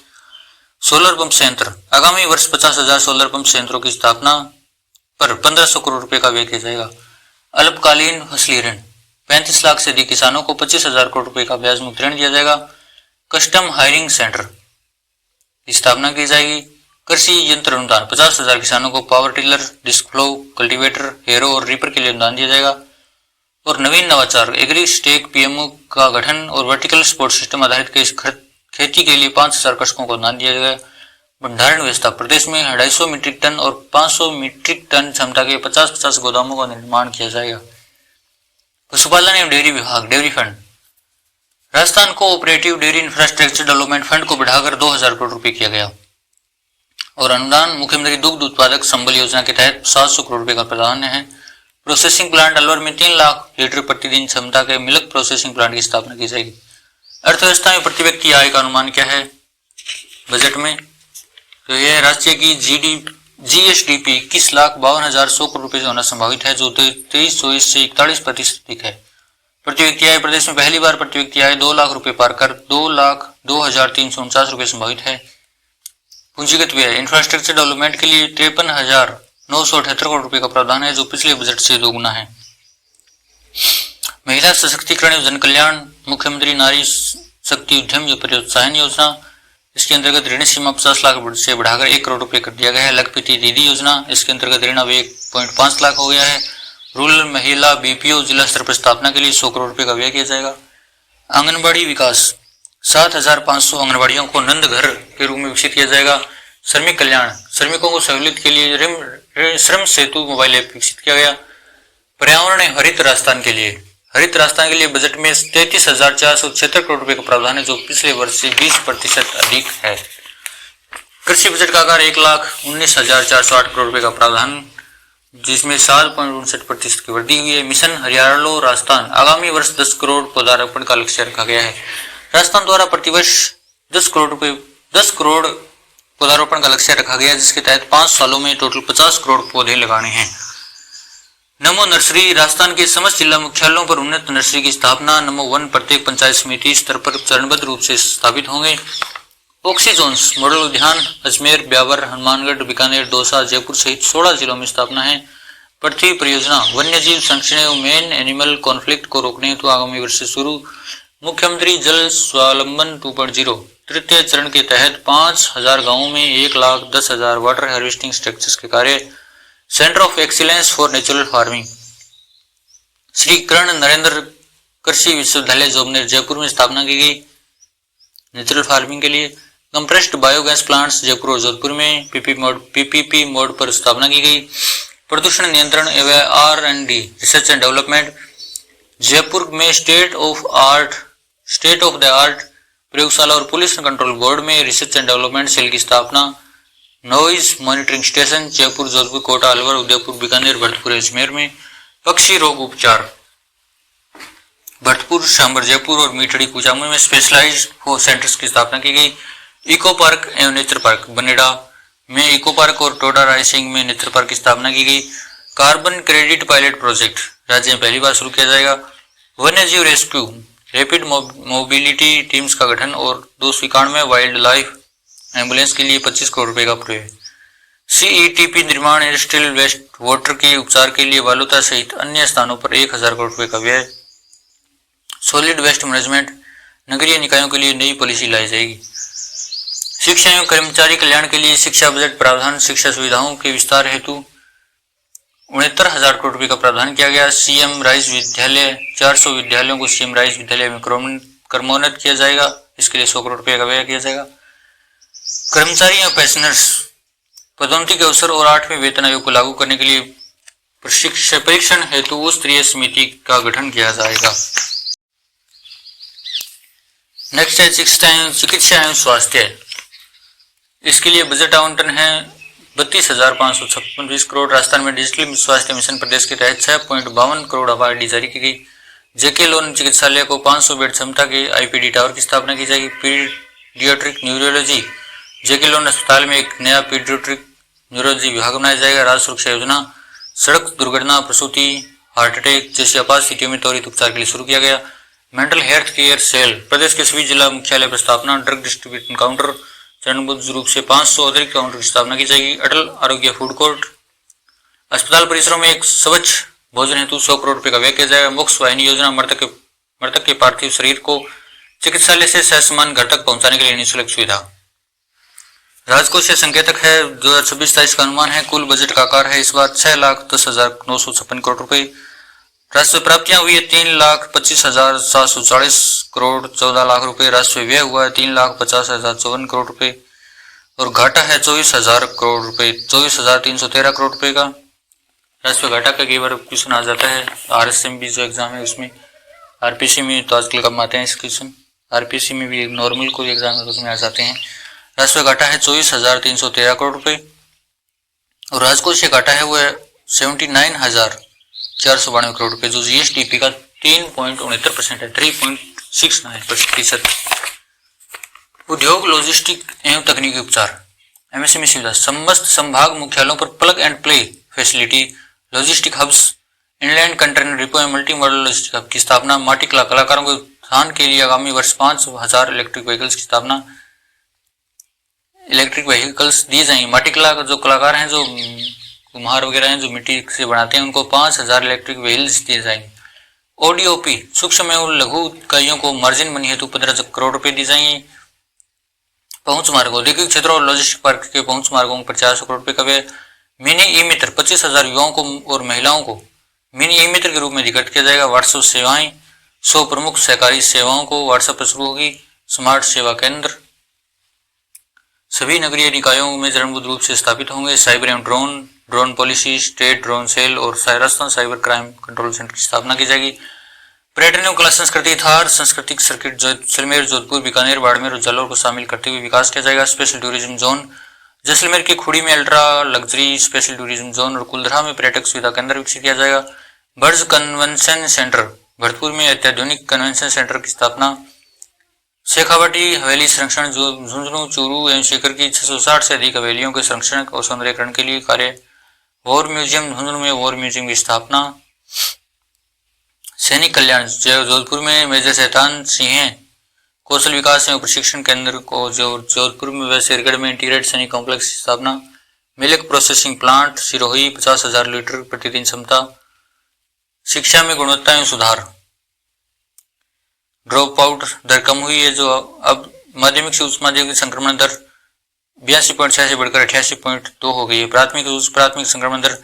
सोलर पंप संयंत्र आगामी वर्ष 50,000 सोलर पंप संयंत्रों की स्थापना पर 1500 करोड़ रुपए का व्यय किया जाएगा। अल्पकालीन फसली ऋण 35 लाख से अधिक किसानों को 25,000 करोड़ रुपए का ब्याज मुक्त ऋण दिया जाएगा। कस्टम हायरिंग सेंटर की स्थापना की जाएगी। कृषि यंत्र अनुदान 50,000 किसानों को power tiller, disc plough, cultivator, harrow और रीपर के लिए अनुदान दिया जाएगा। और नवीन नवाचार एग्री स्टेक PMO का गठन और वर्टिकल सपोर्ट सिस्टम आधारित खेती के लिए 5,000 कृषकों को अनुदान दिया जाएगा। भंडारण व्यवस्था प्रदेश में 250 मीट्रिक टन और 500 मीट्रिक टन क्षमता के 50-50 गोदामों का निर्माण किया जाएगा। पशुपालन एवं डेयरी विभाग dairy fund Rajasthan cooperative dairy infrastructure development fund को बढ़ाकर 2,000 करोड़ रुपए किया गया और अनुदान मुख्यमंत्री दुग्ध उत्पादक संबल योजना के तहत 700 करोड़ रुपए का प्रावधान है। प्रोसेसिंग प्लांट अलवर में 3 लाख लीटर प्रतिदिन क्षमता के मिल्क प्रोसेसिंग प्लांट की स्थापना की जाएगी। अर्थव्यवस्था में प्रति व्यक्ति आय का अनुमान क्या है बजट में? तो यह राज्य की GSDP 21,52,100 करोड़ रुपए से होना संभावित है, जो 23-24 से 41% है। प्रति व्यक्ति आय प्रदेश में पहली बार प्रति व्यक्ति आय 2 लाख रुपए पार कर 2,02,349 रुपए संभावित है। पूंजीगत व्यय इंफ्रास्ट्रक्चर डेवलपमेंट के लिए 53,978 करोड़ रुपए का प्रावधान है, जो पिछले बजट से दोगुना है। महिला सशक्तिकरण एवं जन कल्याण मुख्यमंत्री नारी शक्ति उद्यम प्रोत्साहन योजना, इसके अंतर्गत ऋण सीमा 50 लाख से बढ़ाकर 1 करोड़ रुपए कर दिया गया है। लखपति दीदी योजना, इसके अंतर्गत ऋण अब 1.5 लाख हो गया है। रूरल महिला BPO जिला स्तर पर स्थापना के लिए 100 करोड़ रुपए का व्यय किया जाएगा। आंगनबाड़ी विकास 7,500 आंगनबाड़ियों को नंद घर के रूप में विकसित किया जाएगा। श्रमिक कल्याण श्रमिकों को सहूलियत के लिए श्रम सेतु मोबाइल ऐप विकसित किया गया। पर्यावरण हरित राजस्थान के लिए बजट में 33,476 करोड़ रुपए का प्रावधान है, जो पिछले वर्ष से 20% अधिक है। कृषि बजट का आकार 1,19,408 करोड़ रुपए का प्रावधान, जिसमें 7.59% की वृद्धि हुई है। मिशन हरियालो राजस्थान आगामी वर्ष 10 करोड़ पौधारोपण का लक्ष्य रखा गया है। राजस्थान द्वारा प्रतिवर्ष 10 करोड़ पौधारोपण का लक्ष्य रखा गया है, जिसके तहत 5 सालों में टोटल 50 करोड़ पौधे लगाने हैं। नमो नर्सरी राजस्थान के समस्त जिला मुख्यालयों पर उन्नत नर्सरी की स्थापना। नमो वन प्रत्येक पंचायत समिति स्तर पर चरणबद्ध रूप से स्थापित होंगे। ऑक्सीजोन्स मॉडल उद्यान अजमेर, ब्यावर, हनुमानगढ़, बीकानेर, दौसा, जयपुर सहित 16 जिलों में स्थापना है। पृथ्वी परियोजना वन्यजीव संरक्षण एवं मेन एनिमल कॉन्फ्लिक्ट को रोकने हेतु आगामी वर्ष से शुरू। मुख्यमंत्री जल स्वावलंबन 2.0 तृतीय चरण के तहत 5,000 गांवों में 1,10,000 वाटर हार्वेस्टिंग स्ट्रक्चर्स के कार्य। Centre of excellence for natural farming Shri Karan Narendra Krishi Vishwavidyalaya Jobner Jaipur में स्थापना की गई। नेचुरल फार्मिंग के लिए कंप्रेस्ड बायोगैस प्लांट्स जयपुर और जोधपुर में PPP मोड पर स्थापना की गई। प्रदूषण नियंत्रण एवं R&D research and development Jaipur में स्टेट ऑफ द आर्ट प्रयोगशाला और पोल्यूशन कंट्रोल बोर्ड में रिसर्च एंड डेवलपमेंट सेल की स्थापना। Noise monitoring station Jaipur, Jodhpur, Kota, Alwar, Udaipur, Bikaner, Bharatpur, Ajmer में। पक्षी रोग उपचार भरतपुर, शांबर, जयपुर और मीठड़ी, कुचामू में स्पेशलाइज्ड सेंटर्स की स्थापना की गई। इको पार्क एवं नेचर पार्क बनेड़ा में इको पार्क और टोडा रायसिंह में नेचर पार्क की स्थापना की गई। कार्बन क्रेडिट पायलट प्रोजेक्ट राज्य में पहली बार शुरू किया जाएगा। वन्यजीव रेस्क्यू रैपिड मोबिलिटी टीम्स का गठन और 291 वाइल्ड लाइफ एम्बुलेंस के लिए 25 करोड़ रुपए का प्रयोग। CETP निर्माण इंडस्ट्रियल वेस्ट वाटर के उपचार के लिए वालोता सहित अन्य स्थानों पर 1,000 करोड़ रुपए का व्यय। सॉलिड वेस्ट मैनेजमेंट, नगरीय निकायों के लिए नई पॉलिसी लाई जाएगी। शिक्षा एवं कर्मचारी कल्याण के लिए शिक्षा बजट प्रावधान, शिक्षा सुविधाओं के विस्तार हेतु 69,000 करोड़ रुपए का प्रावधान किया गया। सीएम राइज विद्यालय, 400 विद्यालयों को सीएम राइज विद्यालय में क्रमोन्नत किया जाएगा, इसके लिए 100 करोड़ रुपए का व्यय किया जाएगा। कर्मचारी या पेंशनर्स पदोन्नति के अवसर और 8वें वेतन आयोग को लागू करने के लिए परीक्षण हेतु उच्च स्तरीय समिति का गठन किया जाएगा। नेक्स्ट है चिकित्सा एवं स्वास्थ्य, इसके लिए बजट आवंटन है 32,556 करोड़। राजस्थान में डिजिटल स्वास्थ्य मिशन प्रदेश के तहत 6.52 करोड़ आईडी जारी की गई। जेके लोन चिकित्सालय को 500 बेड क्षमता के आईपीडी टावर की स्थापना की जाएगी। पीडियाट्रिक न्यूरोलॉजी जेके लोन अस्पताल में एक नया पीडियाट्रिक न्यूरोलॉजी विभाग बनाया जाएगा। राज्य सुरक्षा योजना सड़क दुर्घटना, प्रसूति, हार्ट अटैक जैसी आपात स्थितियों में त्वरित उपचार के लिए शुरू किया गया। मेंटल हेल्थ केयर सेल, प्रदेश के सभी जिला मुख्यालय पर स्थापना। ड्रग डिस्ट्रीब्यूशन काउंटर, चरणबद्ध रूप से 500 अतिरिक्त काउंटर की स्थापना की जाएगी। अटल आरोग्य फूड कोर्ट, अस्पताल परिसरों में एक स्वच्छ भोजन हेतु 100 करोड़ रुपए का व्यय किया जाएगा। मोक्ष वाहिनी योजना, मृतक के पार्थिव शरीर को चिकित्सालय से ससमान घर तक पहुंचाने के लिए निःशुल्क सुविधा। राजकोषीय संकेतक है 2026-27 का अनुमान है। कुल बजट का आकार है इस बार 6,10,956 करोड़ रुपए। राजस्व प्राप्तियां हुई है 3,25,740 करोड़ 14 लाख रुपए। राजस्व व्यय हुआ है 3,50,054 करोड़ रुपए और घाटा है 24,000 करोड़ रुपए, 24,313 करोड़ रुपए का राजस्व घाटा का कई बार क्वेश्चन आ जाता है। RSMB जो एग्जाम है उसमें, RPC में तो आजकल कम आते हैं इस क्वेश्चन, RPC में भी नॉर्मल कोई एग्जाम है उसमें आ जाते हैं। राजस्व घाटा है 24,313 करोड़ रुपए और राजकोषीय घाटा है वो 79,492 करोड़ रुपए, जो GSDP का 3.69% है, 3.69%। उद्योग, लॉजिस्टिक एवं तकनीकी उपचार, MSME सुविधा, समस्त संभाग मुख्यालयों पर plug and play facility, logistic hubs, inland container depot एवं मल्टी मॉडल लॉजिस्टिक हब की स्थापना। माटी कलाकारों के उत्थान के लिए आगामी वर्ष 5,000 इलेक्ट्रिक व्हीकल्स की स्थापना, इलेक्ट्रिक व्हीकल्स दिए जाएंगे। माटी कला जो कलाकार हैं, जो कुम्हार वगैरह हैं, जो मिट्टी से बनाते हैं, उनको 5,000 इलेक्ट्रिक व्हीकल्स दिए जाएंगे। ODOP सूक्ष्म एवं लघु इकाइयों को मार्जिन मनी हेतु 15 करोड़ रुपए दी जाएंगे। पहुंच मार्ग, औद्योगिक क्षेत्रों और लॉजिस्टिक पार्क के पहुंच मार्गों पर 400 करोड़ रुपए का व्यय। मिनी ई मित्र 25,000 युवाओं को और महिलाओं को मिनी ई मित्र के रूप में अधिकृत किया जाएगा। व्हाट्सएप सेवाएं, 100 प्रमुख सहकारी सेवाओं को व्हाट्सएप पर शुरू होगी। स्मार्ट सेवा केंद्र सभी नगरीय निकायों में चरणबद्ध रूप से स्थापित होंगे। साइबर एवं drone policy, state drone cell और Rajasthan cyber crime control centre की स्थापना की जाएगी। पर्यटन एवं कला संस्कृति, थार सांस्कृतिक सर्किट जैसलमेर, जोधपुर, बीकानेर, बाड़मेर और जालौर को शामिल करते हुए विकास किया जाएगा। स्पेशल टूरिज्म जोन, जैसलमेर के खुड़ी में ultra luxury special tourism zone और कुलधरा में पर्यटक सुविधा केंद्र विकसित किया जाएगा। बर्ज कन्वेंशन सेंटर, भरतपुर में अत्याधुनिक कन्वेंशन सेंटर की स्थापना। शेखावाटी हवेली संरक्षण, झुंझुनू, चूरू एवं सीकर की 660 से अधिक हवेलियों के संरक्षण और सौंदर्यकरण के लिए कार्य। वॉर म्यूजियम, झुंझुनू में वॉर म्यूजियम की स्थापना। सैनिक कल्याण, जोधपुर में मेजर शैतान सिंह कौशल विकास एवं प्रशिक्षण केंद्र को जोधपुर में व शेरगढ़ में इंटीग्रेटेड सैनिक कॉम्प्लेक्स की स्थापना। Milk processing plant, Sirohi 50,000 litre प्रतिदिन क्षमता। शिक्षा में गुणवत्ता एवं सुधार, ड्रॉप आउट दर कम हुई है, जो अब माध्यमिक से उच्च माध्यमिक संक्रमण दर 82.6 से बढ़कर 88.2 हो गई है। प्राथमिक से उच्च प्राथमिक संक्रमण दर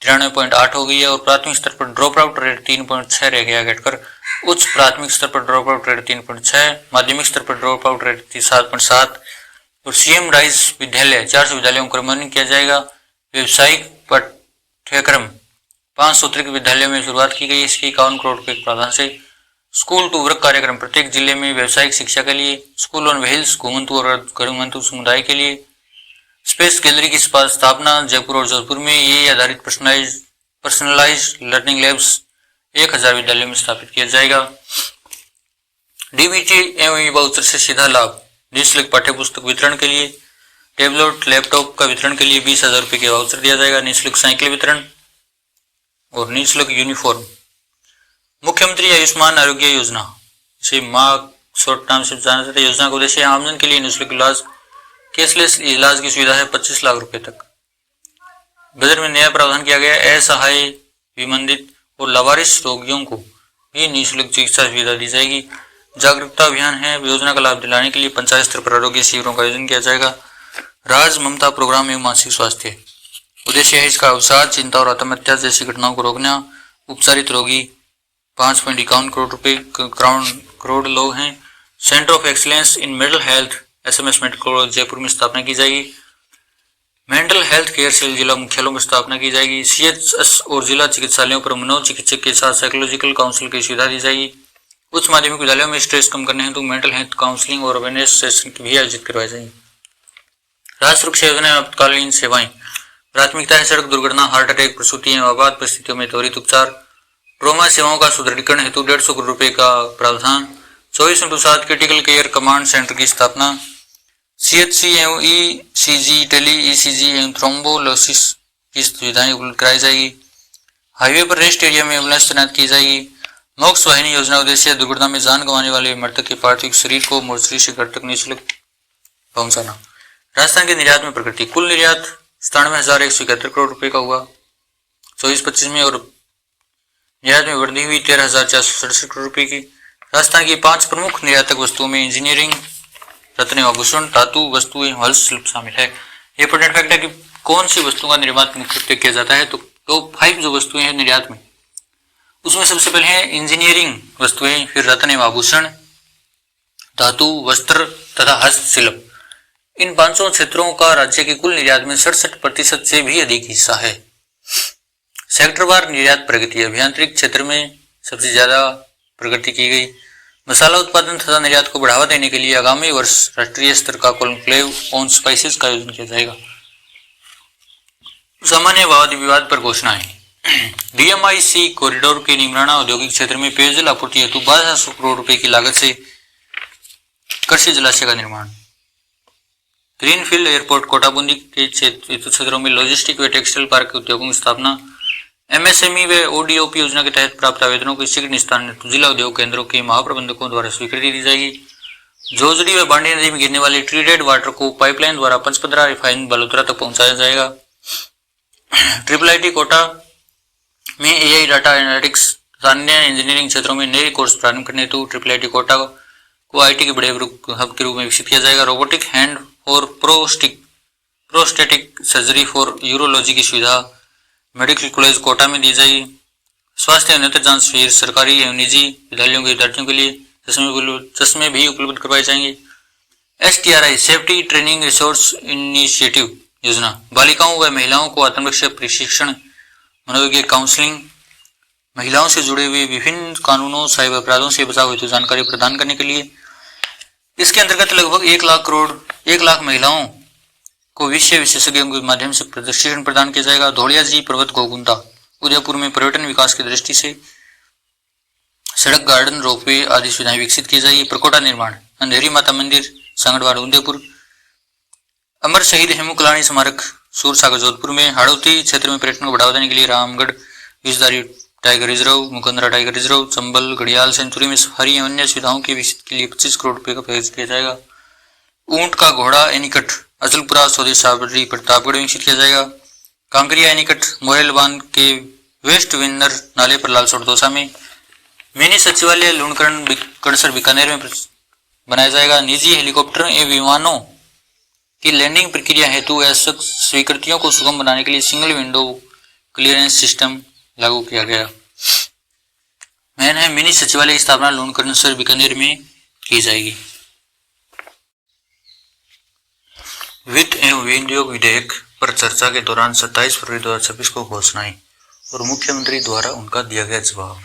93.8 हो गई है और प्राथमिक स्तर पर ड्रॉप आउट रेट 3.6 रह गया, घटकर उच्च प्राथमिक स्तर पर ड्रॉप आउट रेट 3.6, माध्यमिक स्तर पर ड्रॉप आउट रेट 7.7 और सीएम राइज विद्यालय 400 विद्यालयों को क्रमबद्ध किया जाएगा। व्यावसायिक पाठ्यक्रम 500 अतिरिक्त विद्यालयों में शुरुआत की गई, इसकी 51 करोड़ रुपए के प्रावधान से। स्कूल टू वर्क कार्यक्रम, प्रत्येक जिले में व्यावसायिक शिक्षा के लिए स्कूल ऑन व्हील्स घुमंतु और घुमंतु समुदाय के लिए। स्पेस गैलरी की स्थापना जयपुर और जोधपुर में। ये आधारित पर्सनलाइज्ड लर्निंग लैब्स 1000 विद्यालयों में स्थापित किया जाएगा। डीबीटी एवं वाउचर से सीधा लाभ, निःशुल्क पाठ्य पुस्तक वितरण के लिए, टैबलेट लैपटॉप का वितरण के लिए 20,000 रुपए के वाउचर दिया जाएगा। निःशुल्क साइकिल वितरण और निःशुल्क यूनिफॉर्म। मुख्यमंत्री आयुष्मान आरोग्य योजना, इसे माँ शॉर्ट नाम से जाना जाता है। योजना का उद्देश्य आमजन के लिए निःशुल्क इलाज, कैशलेस इलाज की सुविधा है 25 लाख रुपए तक। बजट में नया प्रावधान किया गया, असहाय, विमंदित और लावारिस रोगियों को भी निःशुल्क चिकित्सा सुविधा दी जाएगी। जागरूकता अभियान है, योजना का लाभ दिलाने के लिए पंचायत स्तर पर आरोग्य शिविरों का आयोजन किया जाएगा। राज ममता प्रोग्राम एवं मानसिक स्वास्थ्य, उद्देश्य है इसका अवसाद, चिंता और आत्महत्या जैसी घटनाओं को रोकना। उपचारित रोगी 5.51 करोड़ रुपए करोड़ लोग हैं। Centre of excellence in mental health SMS medical college Jaipur में स्थापना की जाएगी। मेंटल हेल्थ केयर सेल जिला मुख्यालयों में स्थापना की जाएगी। CHS और जिला चिकित्सालयों पर मनोचिकित्सक के साथ साइकोलॉजिकल काउंसिल की सुविधा दी जाएगी। उच्च माध्यमिक विद्यालयों में स्ट्रेस कम करने हेतु मेंटल हेल्थ काउंसलिंग और अवेयरनेस सेशन भी आयोजित करवाए जाएंगे। राज्य सुरक्षा योजना में आपातकालीन सेवाएं, प्राथमिकता है सड़क दुर्घटना, हार्ट अटैक, प्रसूति एवं आपात परिस्थितियों में त्वरित उपचार। ट्रोमा सेवाओं का सुदृढ़ीकरण हेतु 150 करोड़ रुपए का प्रावधान। 24/7 क्रिटिकल केयर कमांड सेंटर की स्थापना। CHC एवं ECG, टेली ECG एवं थ्रोम्बोलिसिस की सुविधाएं उपलब्ध कराई जाएगी। हाईवे पर रेस्ट एरिया में एम्बुलेंस तैनात की जाएगी। मोक्ष वाहिनी योजना उद्देश्य दुर्घटना में जान गंवाने वाले मृतक के पार्थिव शरीर को मोर्चरी से घर तक निःशुल्क पहुंचाना। राजस्थान के निर्यात में प्रगति, कुल निर्यात 97,171 करोड़ रुपए का हुआ 24-25 में और निर्यात में वृद्धि हुई 13,467 करोड़ रुपए की। राजस्थान की 5 प्रमुख निर्यातक वस्तुओं में इंजीनियरिंग, रत्न एवं आभूषण, धातु वस्तुएं, हस्तशिल्प शामिल है। ये इंपॉर्टेंट फैक्ट है कि कौन सी वस्तुओं का निर्माण मुख्यतः किया जाता है। तो टॉप 5 जो वस्तुएं हैं निर्यात में, उसमें सबसे पहले है इंजीनियरिंग वस्तुएं, फिर रत्न एवं आभूषण, धातु, वस्त्र तथा हस्तशिल्प। इन 500 क्षेत्रों का राज्य के कुल निर्यात में 67% से भी अधिक हिस्सा है। सेक्टरवार निर्यात प्रगति, अभियांत्रिक क्षेत्र में सबसे ज्यादा प्रगति की गई। मसाला उत्पादन तथा निर्यात को बढ़ावा देने के लिए आगामी वर्ष राष्ट्रीय स्तर का कॉन्क्लेव ऑन स्पाइसेस का आयोजन किया जाएगा। सामान्य वाद विवाद पर घोषणाएं। DMIC कॉरिडोर के निमराना औद्योगिक क्षेत्र में पेयजल आपूर्ति हेतु 1200 करोड़ रुपए की लागत से कृषि जलाशय का निर्माण। ग्रीनफील्ड एयरपोर्ट कोटा बूंदी के क्षेत्रों में लॉजिस्टिक व टेक्सटाइल पार्क के उद्योगों की स्थापना। MSME व ODOP योजना के तहत प्राप्त आवेदनों के शीघ्र निस्तारण जिला उद्योग केंद्रों के महाप्रबंधकों द्वारा स्वीकृति दी जाएगी। जोजड़ी व बांडी नदी में गिरने वाले ट्रीटेड वाटर को पाइपलाइन द्वारा 15 रिफाइन बलोत्रा तक पहुंचाया जाएगा। IIIT कोटा में AI डाटा एनालिटिक्स तथा अन्य इंजीनियरिंग क्षेत्रों में नए कोर्स प्रारंभ करने हेतु IIIT कोटा को IT के बड़े हब के रूप में विकसित किया जाएगा। रोबोटिक हैंड और प्रोस्टेटिक सर्जरी फॉर यूरोलॉजी की सुविधा मेडिकल कॉलेज कोटा में दी जाएगी। स्वास्थ्य नेत्र जांच शिविर सरकारी एवं निजी विद्यालयों के विद्यार्थियों के लिए चश्मे भी उपलब्ध करवाए जाएंगे। STRI safety training resource initiative योजना, बालिकाओं व महिलाओं को आत्मरक्षा प्रशिक्षण, मनोवैज्ञानिक काउंसलिंग, महिलाओं से जुड़े हुए विभिन्न कानूनों, साइबर अपराधों से बचाव हेतु जानकारी प्रदान करने के लिए। इसके अंतर्गत लगभग 1 लाख महिलाओं को विषय विशेषज्ञों के माध्यम से प्रशिक्षण प्रदान किया जाएगा। धौलिया जी पर्वत गोकुंता उदयपुर में पर्यटन विकास की दृष्टि से सड़क, गार्डन, रोपवे आदि सुविधाएं विकसित की जाएगी। प्रकोटा निर्माण, अंधेरी माता मंदिर सांगड़वाड़ उदयपुर। अमर शहीद हेमू कलानी स्मारक सूरसागर जोधपुर में। हाड़ौती क्षेत्र में पर्यटन को बढ़ावा देने के लिए Ramgarh Vishdhari tiger reserve, Mukundra tiger reserve, Chambal घड़ियाल सेंचुरी में सफारी एवं अन्य सुविधाओं के विकसित के लिए 25 करोड़ रुपए का पैकेज किया जाएगा। ऊंट का घोड़ा एनीकट अचलपुरा स्वदेश साबरी प्रतापगढ़ में विकसित किया जाएगा। कांकरिया एनीकट मोरेल बांध के वेस्ट विंदर नाले पर लालसोट दौसा में। मिनी सचिवालय लूणकरण कड़सर बीकानेर में बनाया जाएगा। निजी हेलीकॉप्टर एवं विमानों की लैंडिंग प्रक्रिया हेतु ऐसे स्वीकृतियों को सुगम बनाने के लिए सिंगल विंडो क्लियरेंस सिस्टम लागू किया गया। मैन है मिनी सचिवालय की स्थापना लूणकरण बीकानेर में की जाएगी। वित्त एवं विनियोग विधेयक पर चर्चा के दौरान 27 फरवरी 2026 को घोषणाएं और मुख्यमंत्री द्वारा उनका दिया गया जवाब।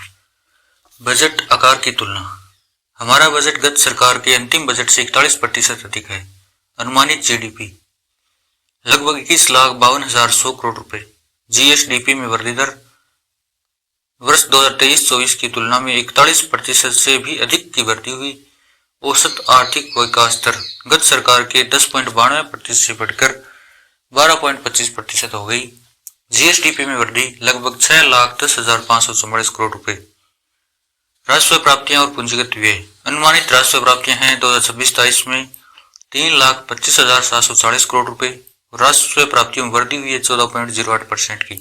बजट आकार की तुलना, हमारा बजट गत सरकार के अंतिम बजट से 41% अधिक है। अनुमानित GDP लगभग 21,52,100 करोड़ रुपए। GSDP में वृद्धि दर वर्ष 2023-24 की तुलना में 41% से भी अधिक की वृद्धि हुई। औसत आर्थिक विकास दर गत सरकार के 10.92% से बढ़कर 12.25% हो गई। GSDP में वृद्धि लगभग 6,10,544 करोड़ रुपए। राजस्व प्राप्तियां और पूंजीगत व्यय, अनुमानित राजस्व प्राप्तियां हैं 2026-27 में 3,25,740 करोड़ रुपए। राजस्व प्राप्तियों में वृद्धि हुई है 14.08% की।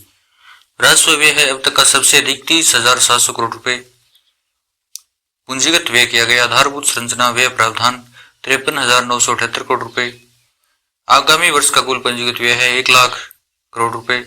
राजस्व व्यय है अब तक का सबसे अधिक 30,700 करोड़ रुपए। पूंजीगत व्यय किया गया। आधारभूत संरचना व्यय प्रावधान 53,978 करोड़ रुपए। आगामी वर्ष का कुल पूंजीगत व्यय है 1 लाख करोड़ रुपए।